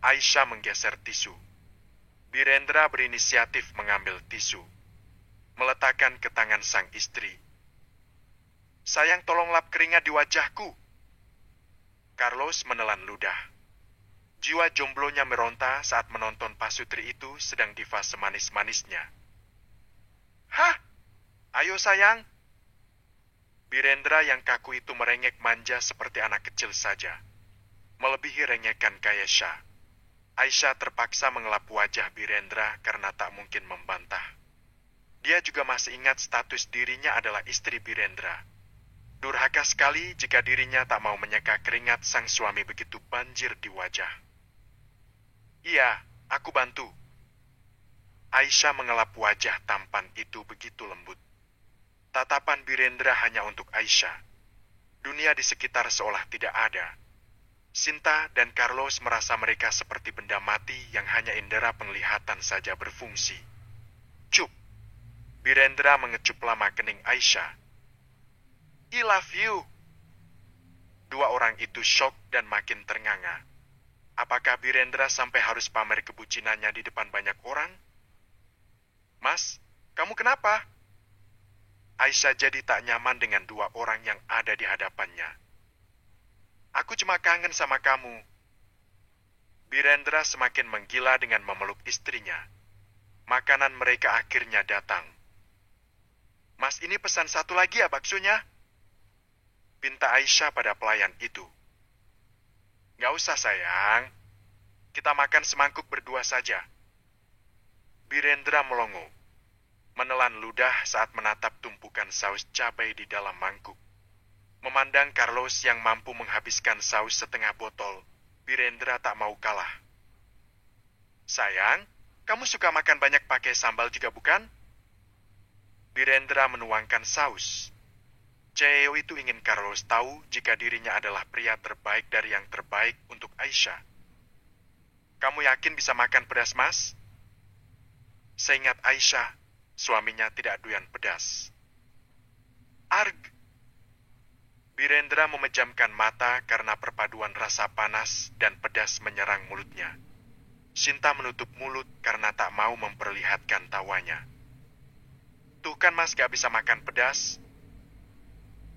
Aisyah menggeser tisu. Birendra berinisiatif mengambil tisu. Meletakkan ke tangan sang istri. Sayang, tolong lap keringat di wajahku. Carlos menelan ludah. Jiwa jomblonya meronta saat menonton pasutri itu sedang di fase manis-manisnya. Hah? Ayo sayang. Birendra yang kaku itu merengek manja seperti anak kecil saja. Melebihi rengekan Aisyah. Aisyah terpaksa mengelap wajah Birendra karena tak mungkin membantah. Dia juga masih ingat status dirinya adalah istri Birendra. Durhaka sekali jika dirinya tak mau menyeka keringat sang suami begitu banjir di wajah. Iya, aku bantu. Aisyah mengelap wajah tampan itu begitu lembut. Tatapan Birendra hanya untuk Aisyah. Dunia di sekitar seolah tidak ada. Shinta dan Carlos merasa mereka seperti benda mati yang hanya indera penglihatan saja berfungsi. Cup. Birendra mengecup lama kening Aisyah. I love you. Dua orang itu syok dan makin ternganga. Apakah Birendra sampai harus pamer kebucinannya di depan banyak orang? Mas, kamu kenapa? Aisyah jadi tak nyaman dengan dua orang yang ada di hadapannya. Aku cuma kangen sama kamu. Birendra semakin menggila dengan memeluk istrinya. Makanan mereka akhirnya datang. "Mas, ini pesan satu lagi ya baksonya?" pinta Aisyah pada pelayan itu. "Nggak usah sayang, kita makan semangkuk berdua saja." Birendra melongo, menelan ludah saat menatap tumpukan saus cabai di dalam mangkuk. Memandang Carlos yang mampu menghabiskan saus setengah botol, Birendra tak mau kalah. "Sayang, kamu suka makan banyak pakai sambal juga bukan?" Birendra menuangkan saus. CEO itu ingin Carlos tahu jika dirinya adalah pria terbaik dari yang terbaik untuk Aisyah. "Kamu yakin bisa makan pedas, Mas?" Seingat Aisyah, suaminya tidak doyan pedas. "Arg!" Birendra memejamkan mata karena perpaduan rasa panas dan pedas menyerang mulutnya. Sinta menutup mulut karena tak mau memperlihatkan tawanya. "Tuh kan Mas gak bisa makan pedas."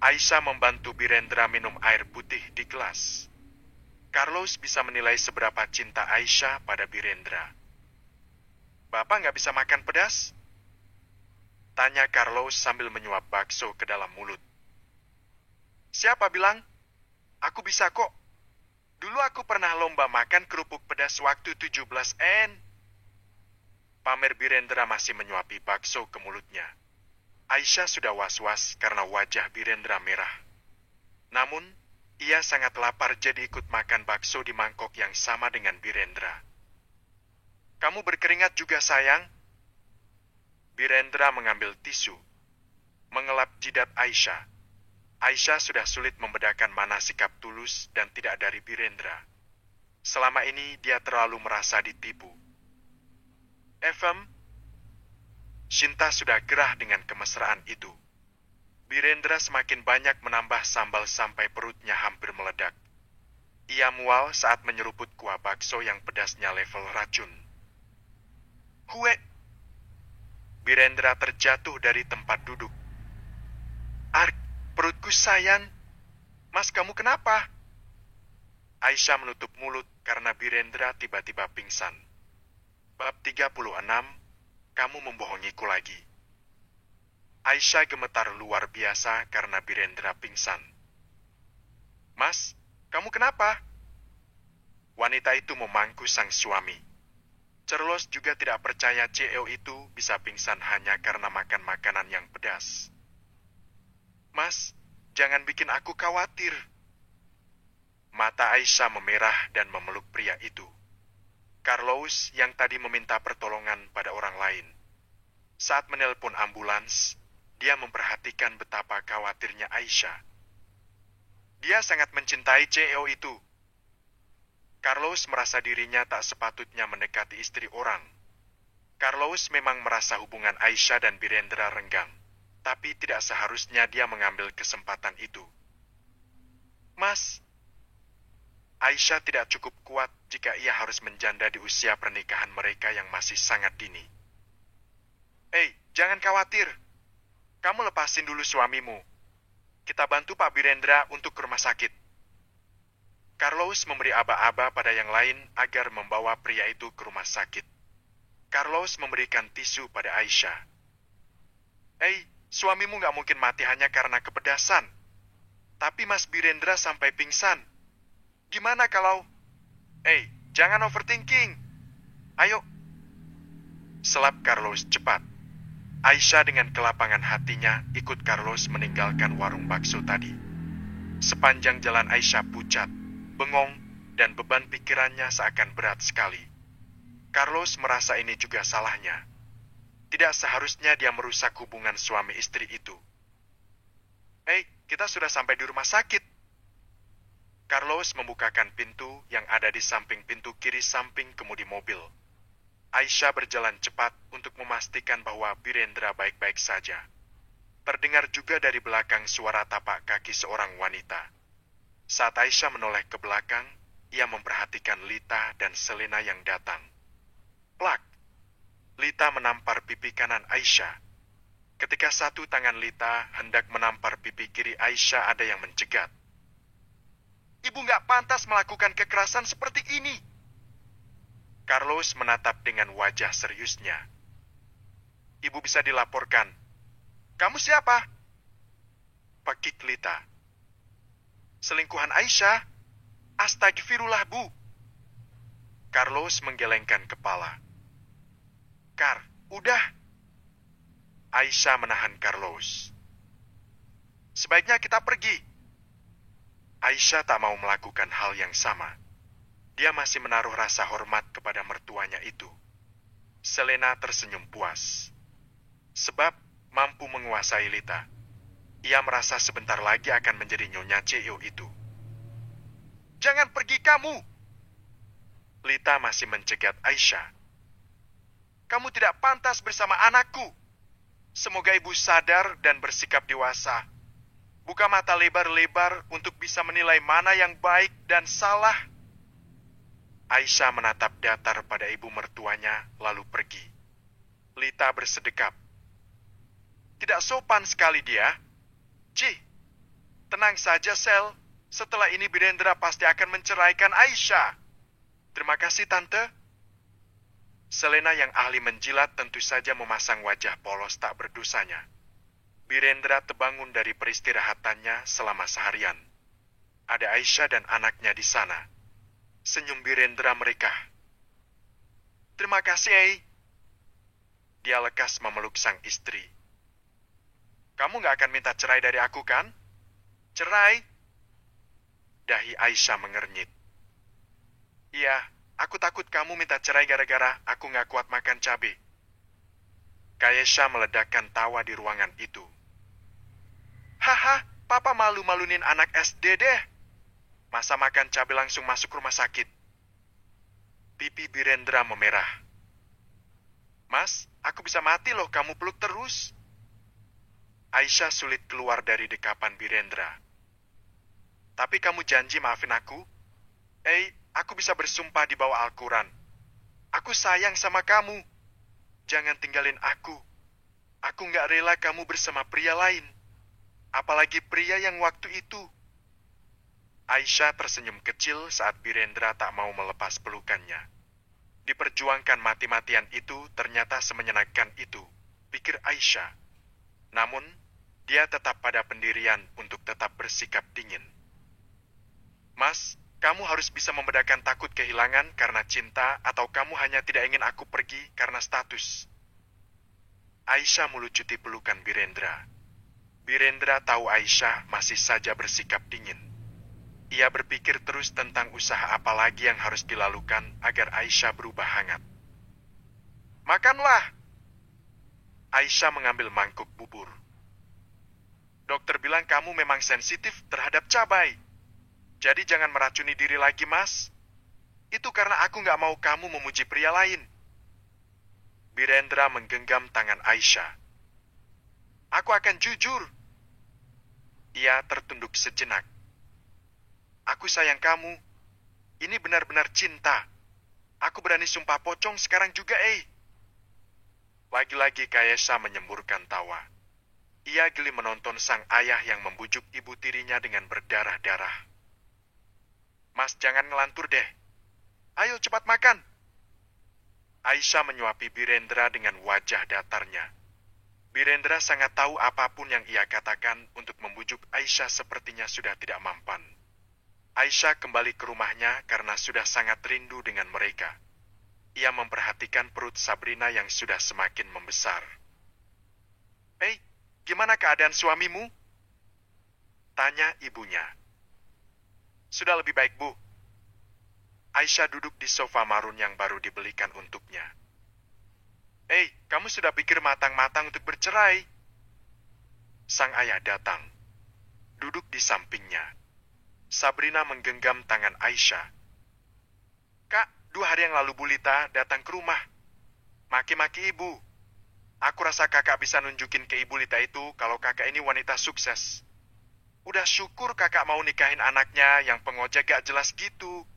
Aisyah membantu Birendra minum air putih di gelas. Carlos bisa menilai seberapa cinta Aisyah pada Birendra. "Bapak gak bisa makan pedas?" tanya Carlos sambil menyuap bakso ke dalam mulut. "Siapa bilang? Aku bisa kok. Dulu aku pernah lomba makan kerupuk pedas waktu 17N. Pamer Birendra masih menyuapi bakso ke mulutnya. Aisyah sudah was-was karena wajah Birendra merah. Namun, ia sangat lapar jadi ikut makan bakso di mangkok yang sama dengan Birendra. "Kamu berkeringat juga sayang?" Birendra mengambil tisu, mengelap jidat Aisyah. Aisyah sudah sulit membedakan mana sikap tulus dan tidak dari Birendra. Selama ini dia terlalu merasa ditipu. "Efem?" Sinta sudah gerah dengan kemesraan itu. Birendra semakin banyak menambah sambal sampai perutnya hampir meledak. Ia mual saat menyeruput kuah bakso yang pedasnya level racun. "Hue!" Birendra terjatuh dari tempat duduk. "Arg, perutku sayang. Mas, kamu kenapa?" Aisyah menutup mulut karena Birendra tiba-tiba pingsan. Bab 36, kamu membohongiku lagi. Aisyah gemetar luar biasa karena Birendra pingsan. "Mas, kamu kenapa?" Wanita itu memangku sang suami. Carlos juga tidak percaya CEO itu bisa pingsan hanya karena makan makanan yang pedas. "Mas, jangan bikin aku khawatir." Mata Aisyah memerah dan memeluk pria itu. Carlos yang tadi meminta pertolongan pada orang lain. Saat menelpon ambulans, dia memperhatikan betapa khawatirnya Aisyah. Dia sangat mencintai CEO itu. Carlos merasa dirinya tak sepatutnya mendekati istri orang. Carlos memang merasa hubungan Aisyah dan Birendra renggang, tapi tidak seharusnya dia mengambil kesempatan itu. "Mas," Aisyah tidak cukup kuat jika ia harus menjanda di usia pernikahan mereka yang masih sangat dini. Jangan khawatir. Kamu lepasin dulu suamimu. Kita bantu Pak Birendra untuk ke rumah sakit." Carlos memberi aba-aba pada yang lain agar membawa pria itu ke rumah sakit. Carlos memberikan tisu pada Aisyah. Suamimu gak mungkin mati hanya karena kepedasan. Tapi Mas Birendra sampai pingsan. Gimana kalau... jangan overthinking. Ayo. Selap Carlos cepat. Aisyah dengan kelapangan hatinya ikut Carlos meninggalkan warung bakso tadi. Sepanjang jalan Aisyah pucat, bengong, dan beban pikirannya seakan berat sekali. Carlos merasa ini juga salahnya. Tidak seharusnya dia merusak hubungan suami istri itu. Kita sudah sampai di rumah sakit. Carlos membukakan pintu yang ada di samping pintu kiri samping kemudi mobil. Aisyah berjalan cepat untuk memastikan bahwa Birendra baik-baik saja. Terdengar juga dari belakang suara tapak kaki seorang wanita. Saat Aisyah menoleh ke belakang, ia memperhatikan Lita dan Selena yang datang. Plak! Lita menampar pipi kanan Aisyah. Ketika satu tangan Lita hendak menampar pipi kiri Aisyah, ada yang mencegat. "Ibu nggak pantas melakukan kekerasan seperti ini." Carlos menatap dengan wajah seriusnya. Ibu bisa dilaporkan. Kamu siapa? Pakik Lita. Selingkuhan Aisyah? Astagfirullah, Bu. Carlos menggelengkan kepala. Kar, udah. Aisyah menahan Carlos. Sebaiknya kita pergi. Aisyah tak mau melakukan hal yang sama. Dia masih menaruh rasa hormat kepada mertuanya itu. Selena tersenyum puas. Sebab mampu menguasai Lita. Ia merasa sebentar lagi akan menjadi Nyonya CEO itu. Jangan pergi kamu! Lita masih mencegat Aisyah. Kamu tidak pantas bersama anakku. Semoga ibu sadar dan bersikap dewasa. Buka mata lebar-lebar untuk bisa menilai mana yang baik dan salah. Aisyah menatap datar pada ibu mertuanya, lalu pergi. Lita bersedekap. Tidak sopan sekali dia. Cih, tenang saja, Sel. Setelah ini Birendra pasti akan menceraikan Aisyah. Terima kasih, Tante. Selena yang ahli menjilat tentu saja memasang wajah polos tak berdosanya. Birendra terbangun dari peristirahatannya selama seharian. Ada Aisyah dan anaknya di sana. Senyum Birendra mereka. Terima kasih, Ei. Dia lekas memeluk sang istri. Kamu gak akan minta cerai dari aku, kan? Cerai? Dahi Aisyah mengernyit. Iya, aku takut kamu minta cerai gara-gara aku gak kuat makan cabai. Kayesha meledakkan tawa di ruangan itu. Haha, papa malu-malunin anak SD deh. Masa makan cabai langsung masuk rumah sakit. Pipi Birendra memerah. Mas, aku bisa mati loh kamu peluk terus. Aisyah sulit keluar dari dekapan Birendra. Tapi kamu janji maafin aku? Aku bisa bersumpah di bawah Al-Quran. Aku sayang sama kamu. Jangan tinggalin aku. Aku gak rela kamu bersama pria lain. Apalagi pria yang waktu itu. Aisyah tersenyum kecil saat Birendra tak mau melepas pelukannya. Diperjuangkan mati-matian itu ternyata semenyenangkan itu, pikir Aisyah. Namun, dia tetap pada pendirian untuk tetap bersikap dingin. Mas, kamu harus bisa membedakan takut kehilangan karena cinta atau kamu hanya tidak ingin aku pergi karena status. Aisyah melucuti pelukan Birendra. Birendra tahu Aisyah masih saja bersikap dingin. Ia berpikir terus tentang usaha apa lagi yang harus dilakukan agar Aisyah berubah hangat. Makanlah! Aisyah mengambil mangkuk bubur. Dokter bilang kamu memang sensitif terhadap cabai. Jadi jangan meracuni diri lagi, Mas. Itu karena aku gak mau kamu memuji pria lain. Birendra menggenggam tangan Aisyah. Aku akan jujur. Ia tertunduk sejenak. Aku sayang kamu. Ini benar-benar cinta. Aku berani sumpah pocong sekarang juga, Lagi-lagi Kayesha menyemburkan tawa. Ia geli menonton sang ayah yang membujuk ibu tirinya dengan berdarah-darah. Mas, jangan ngelantur deh. Ayo cepat makan. Aisyah menyuapi Birendra dengan wajah datarnya. Birendra sangat tahu apapun yang ia katakan untuk membujuk Aisyah sepertinya sudah tidak mampan. Aisyah kembali ke rumahnya karena sudah sangat rindu dengan mereka. Ia memperhatikan perut Sabrina yang sudah semakin membesar. Gimana keadaan suamimu? Tanya ibunya. Sudah lebih baik, Bu. Aisyah duduk di sofa marun yang baru dibelikan untuknya. Kamu sudah pikir matang-matang untuk bercerai? Sang ayah datang. Duduk di sampingnya. Sabrina menggenggam tangan Aisyah. Kak, 2 hari yang lalu Bu Lita datang ke rumah. Maki-maki ibu. Aku rasa kakak bisa nunjukin ke Ibu Lita itu kalau kakak ini wanita sukses. Udah syukur kakak mau nikahin anaknya yang pengojek gak jelas gitu.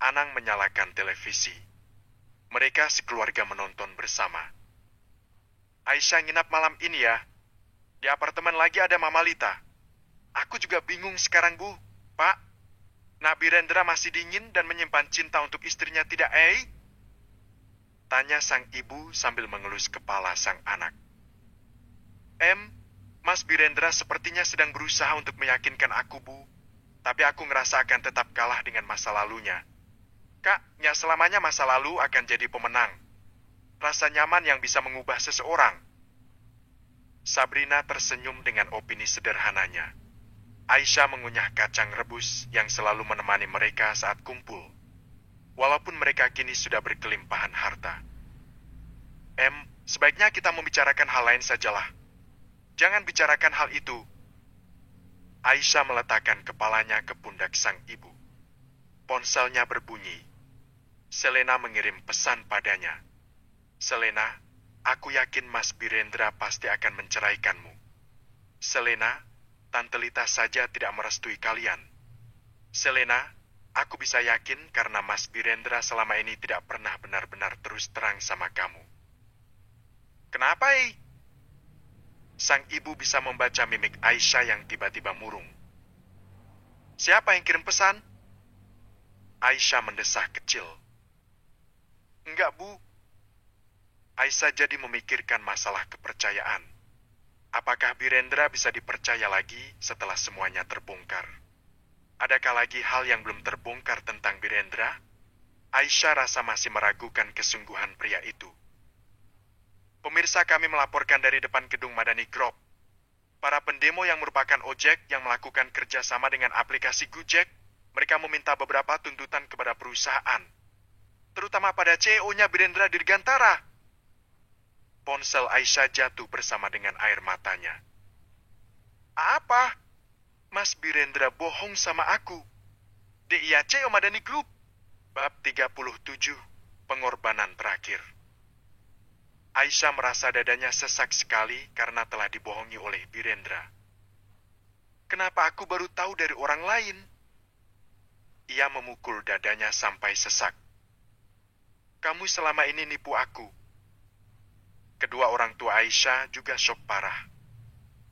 Anang menyalakan televisi. Mereka sekeluarga menonton bersama. Aisyah nginap malam ini ya. Di apartemen lagi ada Mama Lita. Aku juga bingung sekarang, Bu. Pak. Nak Birendra masih dingin dan menyimpan cinta untuk istrinya tidak, Tanya sang ibu sambil mengelus kepala sang anak. Mas Birendra sepertinya sedang berusaha untuk meyakinkan aku, Bu. Tapi aku ngerasa akan tetap kalah dengan masa lalunya. Kak, nyak selamanya masa lalu akan jadi pemenang. Rasa nyaman yang bisa mengubah seseorang. Sabrina tersenyum dengan opini sederhananya. Aisyah mengunyah kacang rebus yang selalu menemani mereka saat kumpul. Walaupun mereka kini sudah berkelimpahan harta. Sebaiknya kita membicarakan hal lain sajalah. Jangan bicarakan hal itu. Aisyah meletakkan kepalanya ke pundak sang ibu. Ponselnya berbunyi. Selena mengirim pesan padanya. Selena, aku yakin Mas Birendra pasti akan menceraikanmu. Selena, Tante Lita saja tidak merestui kalian. Selena, aku bisa yakin karena Mas Birendra selama ini tidak pernah benar-benar terus terang sama kamu. Kenapa, Sang ibu bisa membaca mimik Aisyah yang tiba-tiba murung. Siapa yang kirim pesan? Aisyah mendesah kecil. Enggak, Bu. Aisyah jadi memikirkan masalah kepercayaan. Apakah Birendra bisa dipercaya lagi setelah semuanya terbongkar? Adakah lagi hal yang belum terbongkar tentang Birendra? Aisyah rasa masih meragukan kesungguhan pria itu. Pemirsa, kami melaporkan dari depan gedung Madani Group. Para pendemo yang merupakan ojek yang melakukan kerjasama dengan aplikasi Gojek, mereka meminta beberapa tuntutan kepada perusahaan. Terutama pada CEO-nya Birendra Dirgantara. Ponsel Aisyah jatuh bersama dengan air matanya. Apa? Mas Birendra bohong sama aku. Dia CEO Madani Group. Bab 37, pengorbanan terakhir. Aisyah merasa dadanya sesak sekali karena telah dibohongi oleh Birendra. Kenapa aku baru tahu dari orang lain? Ia memukul dadanya sampai sesak. Kamu selama ini nipu aku. Kedua orang tua Aisyah juga syok parah.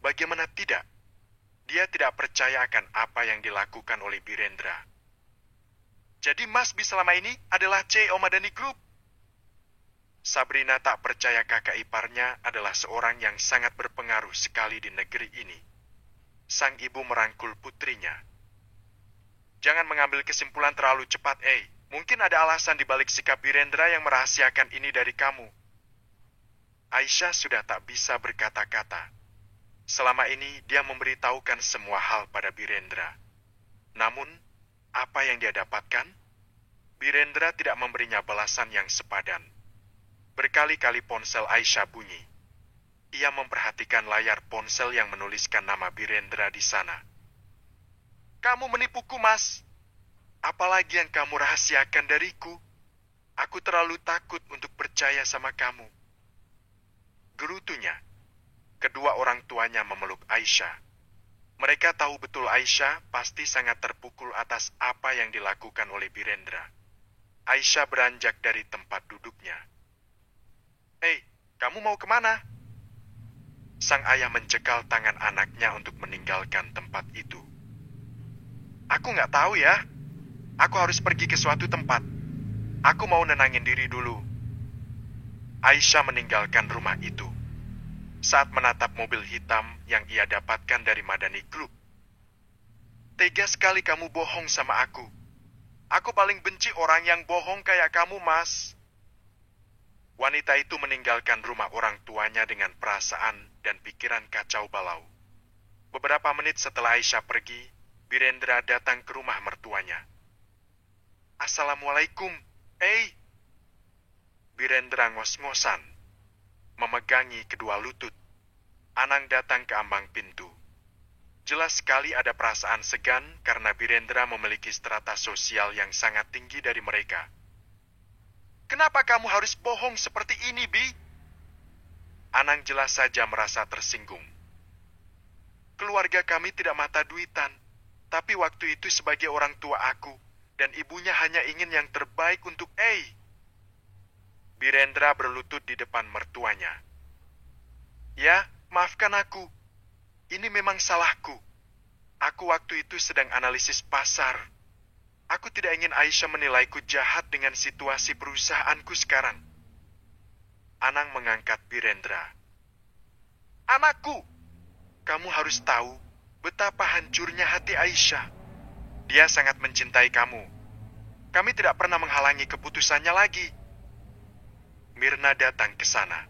Bagaimana tidak? Dia tidak percaya akan apa yang dilakukan oleh Birendra. Jadi Mas B selama ini adalah CEO Madani Group. Sabrina tak percaya kakak iparnya adalah seorang yang sangat berpengaruh sekali di negeri ini. Sang ibu merangkul putrinya. Jangan mengambil kesimpulan terlalu cepat, Mungkin ada alasan di balik sikap Birendra yang merahasiakan ini dari kamu. Aisyah sudah tak bisa berkata-kata. Selama ini dia memberitahukan semua hal pada Birendra. Namun, apa yang dia dapatkan? Birendra tidak memberinya balasan yang sepadan. Berkali-kali ponsel Aisyah bunyi. Ia memperhatikan layar ponsel yang menuliskan nama Birendra di sana. Kamu menipuku, Mas. Apalagi yang kamu rahasiakan dariku? Aku terlalu takut untuk percaya sama kamu. Gerutunya, kedua orang tuanya memeluk Aisyah. Mereka tahu betul Aisyah pasti sangat terpukul atas apa yang dilakukan oleh Birendra. Aisyah beranjak dari tempat duduknya. Kamu mau kemana? Sang ayah mencekal tangan anaknya untuk meninggalkan tempat itu. Aku nggak tahu ya. Aku harus pergi ke suatu tempat. Aku mau nenangin diri dulu. Aisyah meninggalkan rumah itu. Saat menatap mobil hitam yang ia dapatkan dari Madani Group. Tega sekali kamu bohong sama aku. Aku paling benci orang yang bohong kayak kamu, Mas. Wanita itu meninggalkan rumah orang tuanya dengan perasaan dan pikiran kacau balau. Beberapa menit setelah Aisyah pergi, Birendra datang ke rumah mertuanya. Assalamualaikum, Birendra ngos-ngosan, memegangi kedua lutut. Anang datang ke ambang pintu. Jelas sekali ada perasaan segan karena Birendra memiliki strata sosial yang sangat tinggi dari mereka. Kenapa kamu harus bohong seperti ini, Bi? Anang jelas saja merasa tersinggung. Keluarga kami tidak mata duitan, tapi waktu itu sebagai orang tua aku, dan ibunya hanya ingin yang terbaik untuk Birendra berlutut di depan mertuanya. Ya, maafkan aku. Ini memang salahku. Aku waktu itu sedang analisis pasar. Aku tidak ingin Aisyah menilaiku jahat dengan situasi perusahaanku sekarang. Anang mengangkat Birendra. Anakku, kamu harus tahu betapa hancurnya hati Aisyah. Dia sangat mencintai kamu. Kami tidak pernah menghalangi keputusannya lagi. Mirna datang ke sana.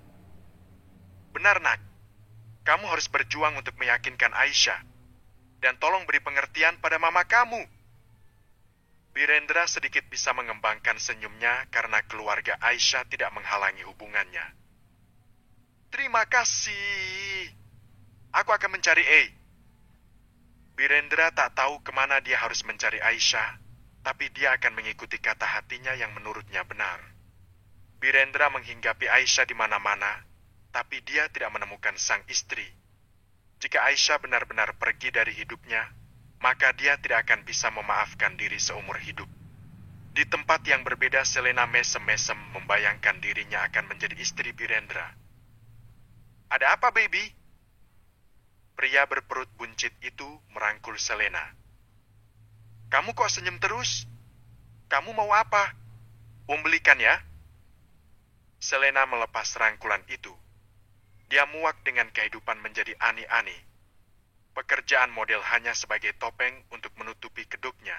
Benar, Nak. Kamu harus berjuang untuk meyakinkan Aisyah. Dan tolong beri pengertian pada mama kamu. Birendra sedikit bisa mengembangkan senyumnya karena keluarga Aisyah tidak menghalangi hubungannya. Terima kasih. Aku akan mencari A. Birendra tak tahu kemana dia harus mencari Aisyah, tapi dia akan mengikuti kata hatinya yang menurutnya benar. Birendra menghinggapi Aisyah di mana-mana, tapi dia tidak menemukan sang istri. Jika Aisyah benar-benar pergi dari hidupnya, maka dia tidak akan bisa memaafkan diri seumur hidup. Di tempat yang berbeda, Selena mesem-mesem membayangkan dirinya akan menjadi istri Birendra. Ada apa, baby? Pria berperut buncit itu merangkul Selena. Kamu kok senyum terus? Kamu mau apa? Belikan ya? Selena melepas rangkulan itu. Dia muak dengan kehidupan menjadi ani-ani. Pekerjaan model hanya sebagai topeng untuk menutupi kedoknya.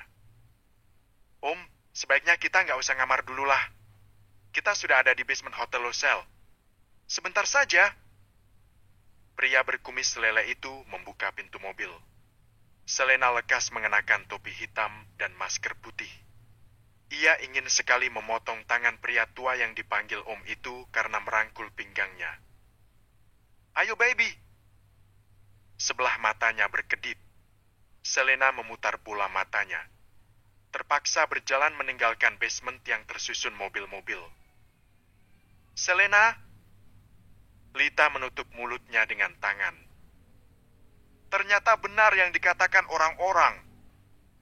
Sebaiknya kita nggak usah ngamar dulu lah. Kita sudah ada di basement Hotel Losel. Sebentar saja. Pria berkumis lele itu membuka pintu mobil. Selena lekas mengenakan topi hitam dan masker putih. Ia ingin sekali memotong tangan pria tua yang dipanggil Om itu karena merangkul pinggangnya. Ayo baby. Sebelah matanya berkedip. Selena memutar bola matanya. Terpaksa berjalan meninggalkan basement yang tersusun mobil-mobil. Selena. Lita menutup mulutnya dengan tangan. Ternyata benar yang dikatakan orang-orang.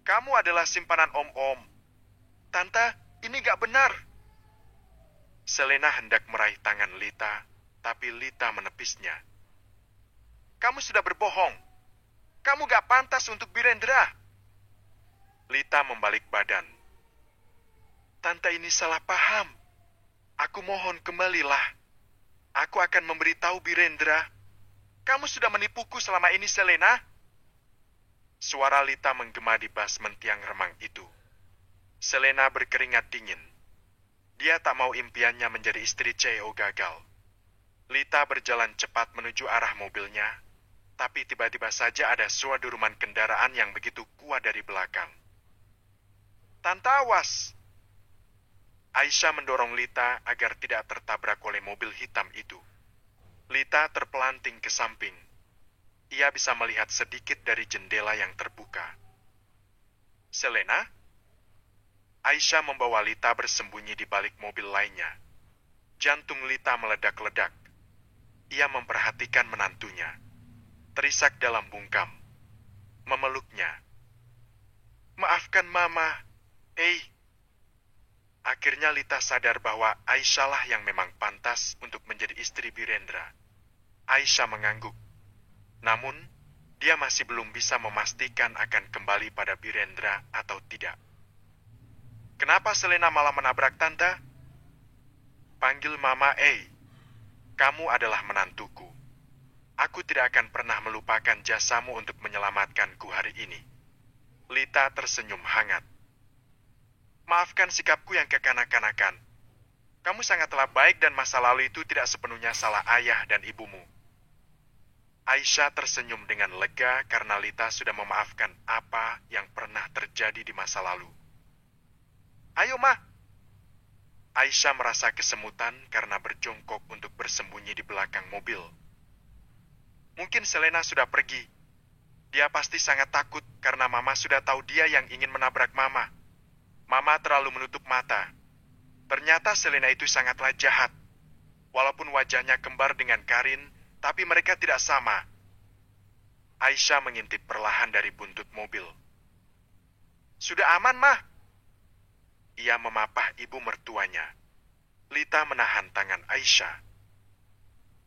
Kamu adalah simpanan om-om. Tante, ini gak benar. Selena hendak meraih tangan Lita, tapi Lita menepisnya. Kamu sudah berbohong. Kamu gak pantas untuk Birendra. Lita membalik badan. Tante ini salah paham. Aku mohon kembalilah. Aku akan memberitahu Birendra. Kamu sudah menipuku selama ini, Selena. Suara Lita menggema di basement yang remang itu. Selena berkeringat dingin. Dia tak mau impiannya menjadi istri CEO gagal. Lita berjalan cepat menuju arah mobilnya, tapi tiba-tiba saja ada suara deruman kendaraan yang begitu kuat dari belakang. Tante, awas! Aisyah mendorong Lita agar tidak tertabrak oleh mobil hitam itu. Lita terpelanting ke samping. Ia bisa melihat sedikit dari jendela yang terbuka. Selena? Aisyah membawa Lita bersembunyi di balik mobil lainnya. Jantung Lita meledak-ledak. Ia memperhatikan menantunya. Terisak dalam bungkam. Memeluknya. Maafkan Mama. Akhirnya Lita sadar bahwa Aisyah lah yang memang pantas untuk menjadi istri Birendra. Aisyah mengangguk. Namun, dia masih belum bisa memastikan akan kembali pada Birendra atau tidak. Kenapa Selena malah menabrak Tante? Panggil Mama, Kamu adalah menantuku. Aku tidak akan pernah melupakan jasamu untuk menyelamatkanku hari ini. Lita tersenyum hangat. Maafkan sikapku yang kekanak-kanakan. Kamu sangatlah baik dan masa lalu itu tidak sepenuhnya salah ayah dan ibumu. Aisyah tersenyum dengan lega karena Lita sudah memaafkan apa yang pernah terjadi di masa lalu. Ayo, Ma. Aisyah merasa kesemutan karena berjongkok untuk bersembunyi di belakang mobil. Mungkin Selena sudah pergi. Dia pasti sangat takut karena Mama sudah tahu dia yang ingin menabrak Mama. Mama terlalu menutup mata. Ternyata Selena itu sangatlah jahat. Walaupun wajahnya kembar dengan Karin, tapi mereka tidak sama. Aisyah mengintip perlahan dari buntut mobil. Sudah aman, Mah? Ia memapah ibu mertuanya. Lita menahan tangan Aisyah.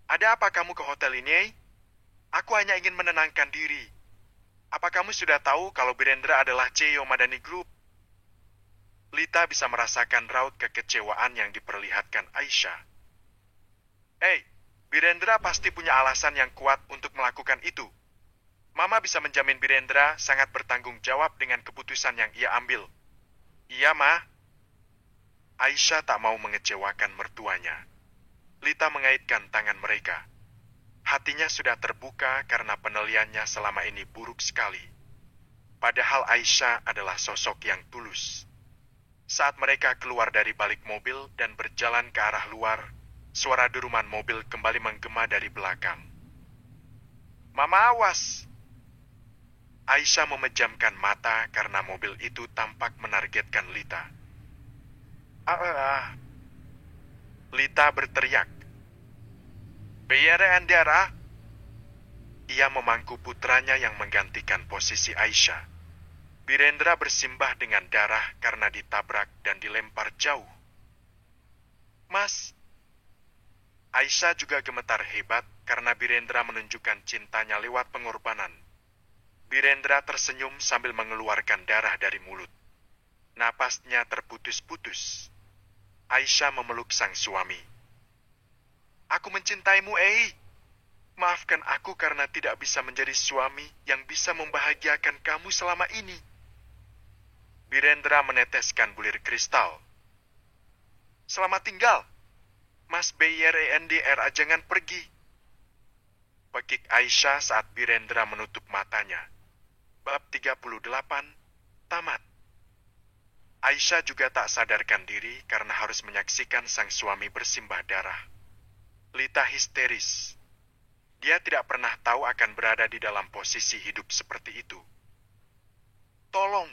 Ada apa kamu ke hotel ini? Aku hanya ingin menenangkan diri. Apa kamu sudah tahu kalau Birendra adalah CEO Madani Group? Lita bisa merasakan raut kekecewaan yang diperlihatkan Aisyah. Birendra pasti punya alasan yang kuat untuk melakukan itu. Mama bisa menjamin Birendra sangat bertanggung jawab dengan keputusan yang ia ambil. Iya, Ma. Aisyah tak mau mengecewakan mertuanya. Lita mengaitkan tangan mereka. Hatinya sudah terbuka karena penilaiannya selama ini buruk sekali. Padahal Aisyah adalah sosok yang tulus. Saat mereka keluar dari balik mobil dan berjalan ke arah luar, suara deruman mobil kembali menggema dari belakang. Mama, awas! Aisyah memejamkan mata karena mobil itu tampak menargetkan Lita. Lita berteriak. Biar Andara. Ia memangku putranya yang menggantikan posisi Aisyah. Birendra bersimbah dengan darah karena ditabrak dan dilempar jauh. Mas. Aisyah juga gemetar hebat karena Birendra menunjukkan cintanya lewat pengorbanan. Birendra tersenyum sambil mengeluarkan darah dari mulut. Napasnya terputus-putus. Aisyah memeluk sang suami. Aku mencintaimu, Maafkan aku karena tidak bisa menjadi suami yang bisa membahagiakan kamu selama ini. Birendra meneteskan bulir kristal. Selamat tinggal. Mas BYRENDR, jangan pergi. Pekik Aisyah saat Birendra menutup matanya. Bab 38, tamat. Aisyah juga tak sadarkan diri karena harus menyaksikan sang suami bersimbah darah. Lita histeris. Dia tidak pernah tahu akan berada di dalam posisi hidup seperti itu. Tolong!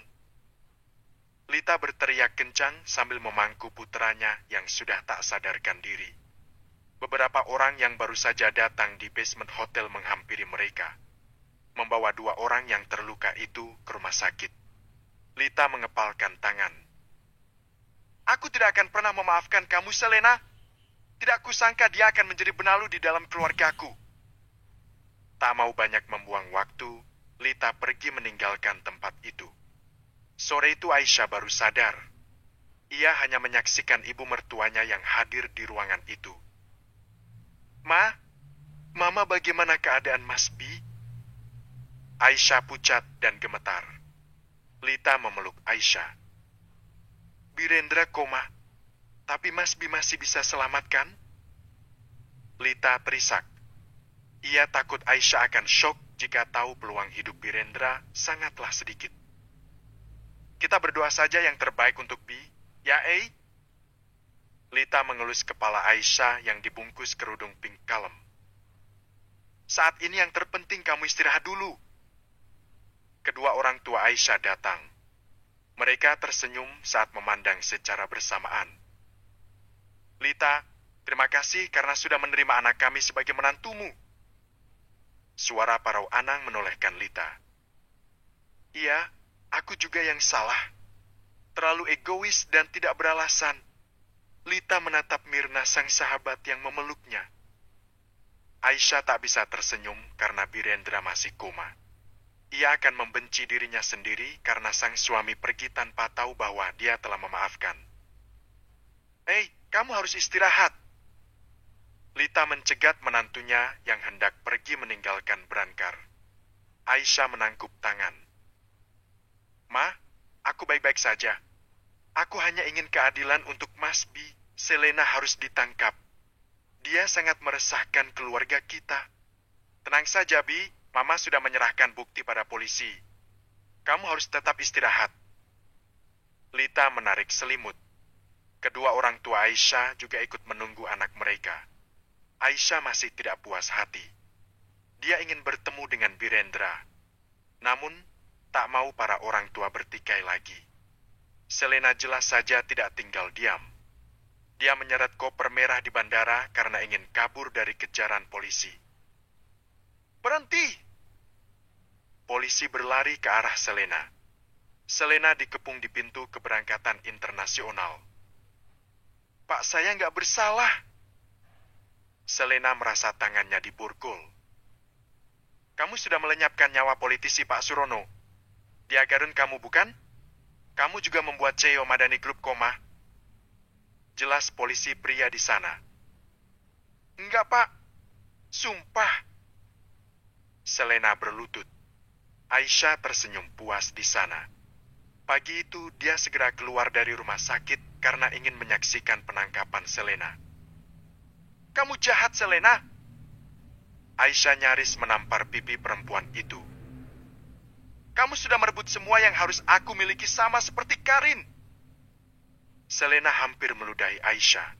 Lita berteriak kencang sambil memangku putranya yang sudah tak sadarkan diri. Beberapa orang yang baru saja datang di basement hotel menghampiri mereka, membawa 2 orang yang terluka itu ke rumah sakit. Lita mengepalkan tangan. Aku tidak akan pernah memaafkan kamu, Selena. Tidak kusangka dia akan menjadi benalu di dalam keluargaku. Tak mau banyak membuang waktu, Lita pergi meninggalkan tempat itu. Sore itu Aisyah baru sadar. Ia hanya menyaksikan ibu mertuanya yang hadir di ruangan itu. Mama bagaimana keadaan Mas B? Aisyah pucat dan gemetar. Lita memeluk Aisyah. Birendra koma, tapi Mas B masih bisa selamatkan? Lita terisak. Ia takut Aisyah akan syok jika tahu peluang hidup Birendra sangatlah sedikit. Kita berdoa saja yang terbaik untuk Bi, ya Lita mengelus kepala Aisyah yang dibungkus kerudung pink kalem. Saat ini yang terpenting kamu istirahat dulu. Kedua orang tua Aisyah datang. Mereka tersenyum saat memandang secara bersamaan. Lita, terima kasih karena sudah menerima anak kami sebagai menantumu. Suara Parau Anang menolehkan Lita. Iya, aku juga yang salah. Terlalu egois dan tidak beralasan. Lita menatap Mirna sang sahabat yang memeluknya. Aisyah tak bisa tersenyum karena Birendra masih koma. Ia akan membenci dirinya sendiri karena sang suami pergi tanpa tahu bahwa dia telah memaafkan. Kamu harus istirahat. Lita mencegat menantunya yang hendak pergi meninggalkan berangkar. Aisyah menangkup tangan. Ma, aku baik-baik saja. Aku hanya ingin keadilan untuk Mas B. Selena harus ditangkap. Dia sangat meresahkan keluarga kita. Tenang saja, Bi. Mama sudah menyerahkan bukti pada polisi. Kamu harus tetap istirahat. Lita menarik selimut. Kedua orang tua Aisyah juga ikut menunggu anak mereka. Aisyah masih tidak puas hati. Dia ingin bertemu dengan Birendra. Namun, tak mau para orang tua bertikai lagi. Selena jelas saja tidak tinggal diam. Dia menyeret koper merah di bandara karena ingin kabur dari kejaran polisi. Berhenti! Polisi berlari ke arah Selena. Selena dikepung di pintu keberangkatan internasional. Pak, saya nggak bersalah. Selena merasa tangannya diborgol. Kamu sudah melenyapkan nyawa politisi Pak Surono. Dia garun kamu, bukan? Kamu juga membuat CEO Madani Group koma? Jelas polisi pria di sana. Enggak, Pak. Sumpah. Selena berlutut. Aisyah tersenyum puas di sana. Pagi itu dia segera keluar dari rumah sakit karena ingin menyaksikan penangkapan Selena. Kamu jahat, Selena. Aisyah nyaris menampar pipi perempuan itu. Kamu sudah merebut semua yang harus aku miliki sama seperti Karin. Selena hampir meludahi Aisyah.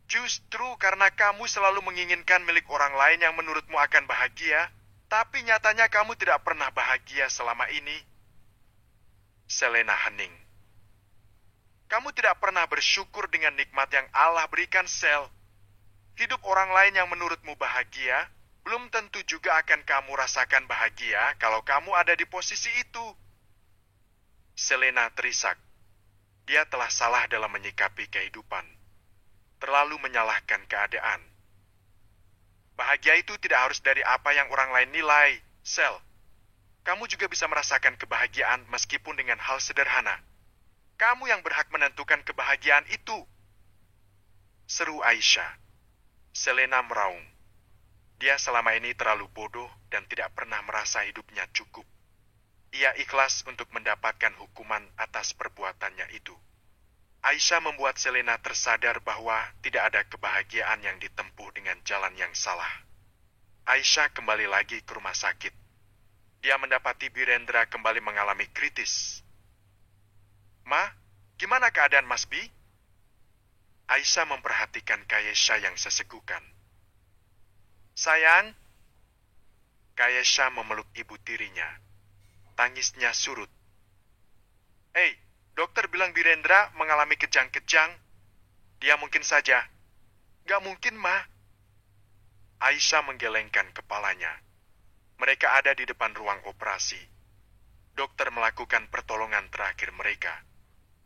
Justru karena kamu selalu menginginkan milik orang lain yang menurutmu akan bahagia, tapi nyatanya kamu tidak pernah bahagia selama ini. Selena hening. Kamu tidak pernah bersyukur dengan nikmat yang Allah berikan, Sel. Hidup orang lain yang menurutmu bahagia, belum tentu juga akan kamu rasakan bahagia kalau kamu ada di posisi itu. Selena terisak. Dia telah salah dalam menyikapi kehidupan. Terlalu menyalahkan keadaan. Bahagia itu tidak harus dari apa yang orang lain nilai, Sel. Kamu juga bisa merasakan kebahagiaan meskipun dengan hal sederhana. Kamu yang berhak menentukan kebahagiaan itu. Seru Aisyah. Selena meraung. Dia selama ini terlalu bodoh dan tidak pernah merasa hidupnya cukup. Ia ikhlas untuk mendapatkan hukuman atas perbuatannya itu. Aisyah membuat Selena tersadar bahwa tidak ada kebahagiaan yang ditempuh dengan jalan yang salah. Aisyah kembali lagi ke rumah sakit. Dia mendapati Birendra kembali mengalami kritis. Ma, gimana keadaan Mas Bi? Aisyah memperhatikan Kayesha yang sesegukan. Sayang, Kayesha memeluk ibu tirinya. Tangisnya surut. Hei, dokter bilang Birendra mengalami kejang-kejang. Dia mungkin saja. Gak mungkin, Ma. Aisyah menggelengkan kepalanya. Mereka ada di depan ruang operasi. Dokter melakukan pertolongan terakhir mereka.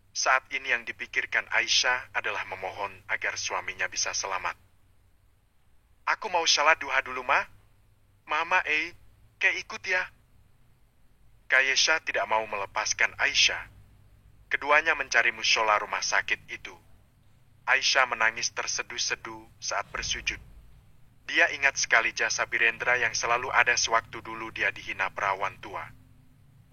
Saat ini yang dipikirkan Aisyah adalah memohon agar suaminya bisa selamat. Aku mau salat duha dulu, Ma. Mama, kayak ikut ya. Kayesha tidak mau melepaskan Aisyah. Keduanya mencari mushola rumah sakit itu. Aisyah menangis terseduh-seduh saat bersujud. Dia ingat sekali jasa Birendra yang selalu ada sewaktu dulu dia dihina perawan tua.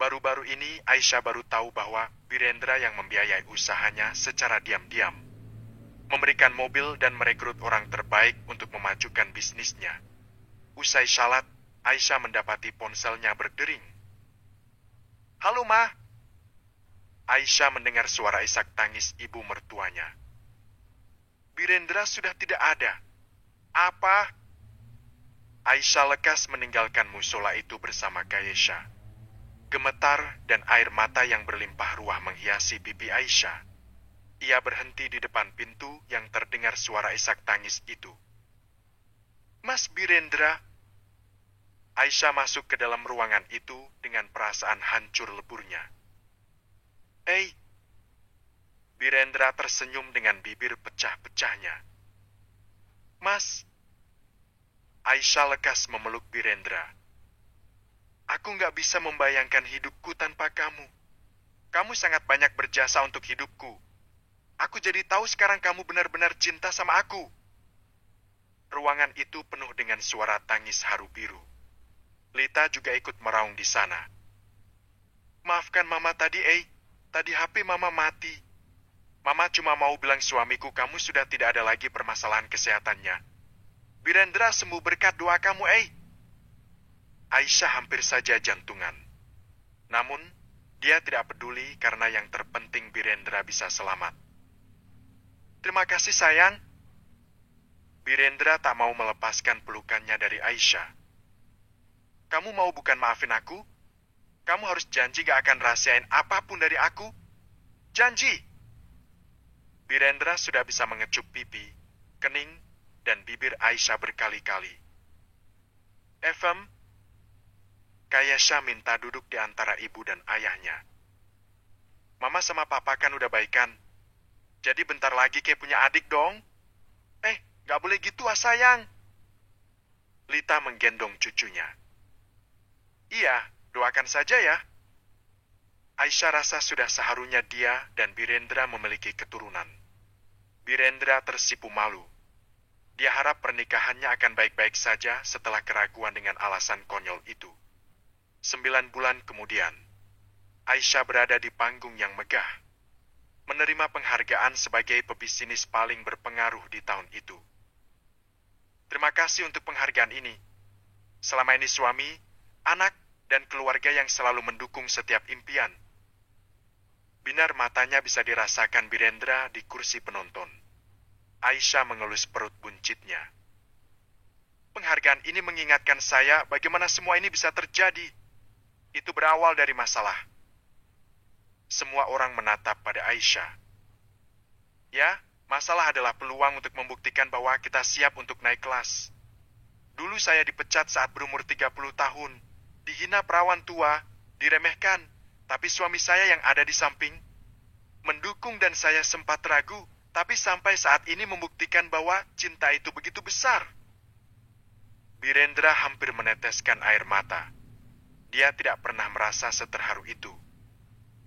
Baru-baru ini Aisyah baru tahu bahwa Birendra yang membiayai usahanya secara diam-diam. Memberikan mobil dan merekrut orang terbaik untuk memajukan bisnisnya. Usai salat, Aisyah mendapati ponselnya berdering. Halo, Ma. Aisyah mendengar suara isak tangis ibu mertuanya. Birendra sudah tidak ada. Apa? Aisyah lekas meninggalkan musola itu bersama Kayesha. Gemetar dan air mata yang berlimpah ruah menghiasi pipi Aisyah. Ia berhenti di depan pintu yang terdengar suara isak tangis itu. Mas Birendra. Aisyah masuk ke dalam ruangan itu dengan perasaan hancur leburnya. Birendra tersenyum dengan bibir pecah-pecahnya. Mas. Aisyah lekas memeluk Birendra. Aku nggak bisa membayangkan hidupku tanpa kamu. Kamu sangat banyak berjasa untuk hidupku. Aku jadi tahu sekarang kamu benar-benar cinta sama aku. Ruangan itu penuh dengan suara tangis haru biru. Lita juga ikut meraung di sana. Maafkan Mama tadi, Tadi HP Mama mati. Mama cuma mau bilang suamiku kamu sudah tidak ada lagi permasalahan kesehatannya. Birendra sembuh berkat doa kamu, Aisyah hampir saja jantungan. Namun, dia tidak peduli karena yang terpenting Birendra bisa selamat. Terima kasih, sayang. Birendra tak mau melepaskan pelukannya dari Aisyah. Kamu mau bukan maafin aku? Kamu harus janji gak akan rahasiain apapun dari aku. Janji! Birendra sudah bisa mengecup pipi, kening, dan bibir Aisyah berkali-kali. Efem, Kayesha minta duduk di antara ibu dan ayahnya. Mama sama papa kan udah baikan. Jadi bentar lagi kayak punya adik dong. Gak boleh gitu sayang. Lita menggendong cucunya. Iya, doakan saja ya. Aisyah rasa sudah seharusnya dia dan Birendra memiliki keturunan. Birendra tersipu malu. Dia harap pernikahannya akan baik-baik saja setelah keraguan dengan alasan konyol itu. 9 bulan kemudian, Aisyah berada di panggung yang megah, menerima penghargaan sebagai pebisnis paling berpengaruh di tahun itu. Terima kasih untuk penghargaan ini. Selama ini suami, anak, dan keluarga yang selalu mendukung setiap impian. Binar matanya bisa dirasakan Birendra di kursi penonton. Aisyah mengelus perut buncitnya. Penghargaan ini mengingatkan saya bagaimana semua ini bisa terjadi. Itu berawal dari masalah. Semua orang menatap pada Aisyah. Ya, masalah adalah peluang untuk membuktikan bahwa kita siap untuk naik kelas. Dulu saya dipecat saat berumur 30 tahun. Dihina perawan tua, diremehkan. Tapi suami saya yang ada di samping mendukung dan saya sempat ragu, tapi sampai saat ini membuktikan bahwa cinta itu begitu besar. Birendra hampir meneteskan air mata. Dia tidak pernah merasa seterharu itu.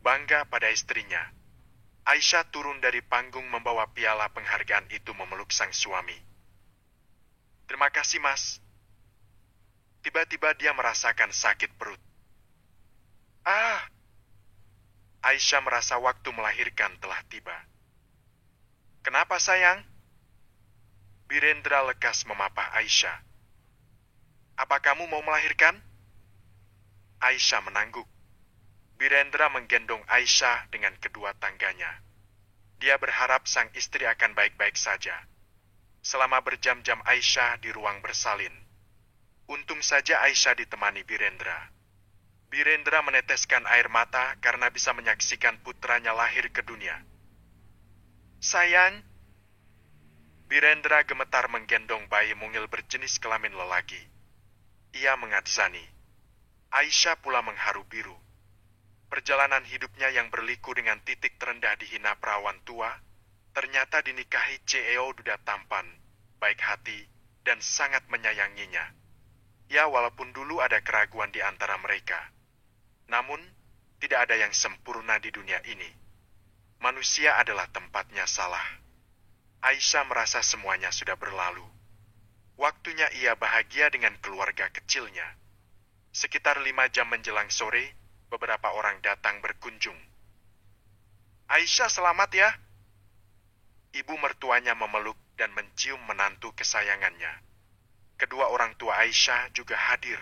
Bangga pada istrinya. Aisyah turun dari panggung membawa piala penghargaan itu memeluk sang suami. Terima kasih, Mas. Tiba-tiba dia merasakan sakit perut. Aisyah merasa waktu melahirkan telah tiba. Kenapa, sayang? Birendra lekas memapah Aisyah. Apa kamu mau melahirkan? Aisyah menangguk. Birendra menggendong Aisyah dengan kedua tangganya. Dia berharap sang istri akan baik-baik saja. Selama berjam-jam Aisyah di ruang bersalin. Untung saja Aisyah ditemani Birendra. Birendra meneteskan air mata karena bisa menyaksikan putranya lahir ke dunia. Sayang, Birendra gemetar menggendong bayi mungil berjenis kelamin lelaki. Ia mengadsani. Aisyah pula mengharu biru. Perjalanan hidupnya yang berliku dengan titik terendah dihina perawan tua, ternyata dinikahi CEO duda tampan, baik hati, dan sangat menyayanginya. Ya, walaupun dulu ada keraguan di antara mereka. Namun, tidak ada yang sempurna di dunia ini. Manusia adalah tempatnya salah. Aisyah merasa semuanya sudah berlalu. Waktunya ia bahagia dengan keluarga kecilnya. Sekitar 5 jam menjelang sore, beberapa orang datang berkunjung. Aisyah, selamat ya. Ibu mertuanya memeluk dan mencium menantu kesayangannya. Kedua orang tua Aisyah juga hadir.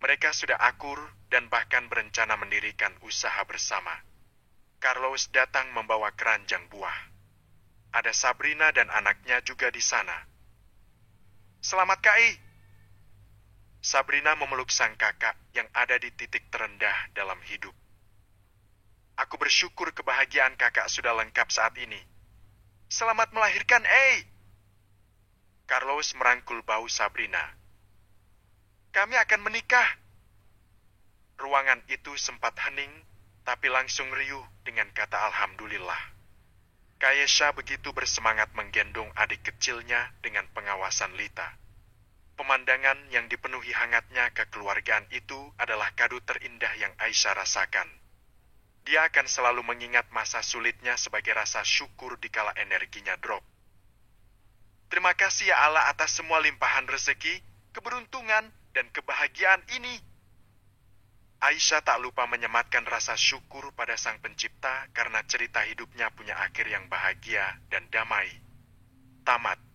Mereka sudah akur dan bahkan berencana mendirikan usaha bersama. Carlos datang membawa keranjang buah. Ada Sabrina dan anaknya juga di sana. Selamat, Kai. Sabrina memeluk sang kakak yang ada di titik terendah dalam hidup. Aku bersyukur kebahagiaan kakak sudah lengkap saat ini. Selamat melahirkan, Carlos merangkul bahu Sabrina. Kami akan menikah. Ruangan itu sempat hening, tapi langsung riuh dengan kata Alhamdulillah. Kayesha begitu bersemangat menggendong adik kecilnya dengan pengawasan Lita. Pemandangan yang dipenuhi hangatnya kekeluargaan itu adalah kado terindah yang Aisyah rasakan. Dia akan selalu mengingat masa sulitnya sebagai rasa syukur dikala energinya drop. Terima kasih ya Allah atas semua limpahan rezeki, keberuntungan, dan kebahagiaan ini. Aisyah tak lupa menyematkan rasa syukur pada Sang Pencipta karena cerita hidupnya punya akhir yang bahagia dan damai. Tamat.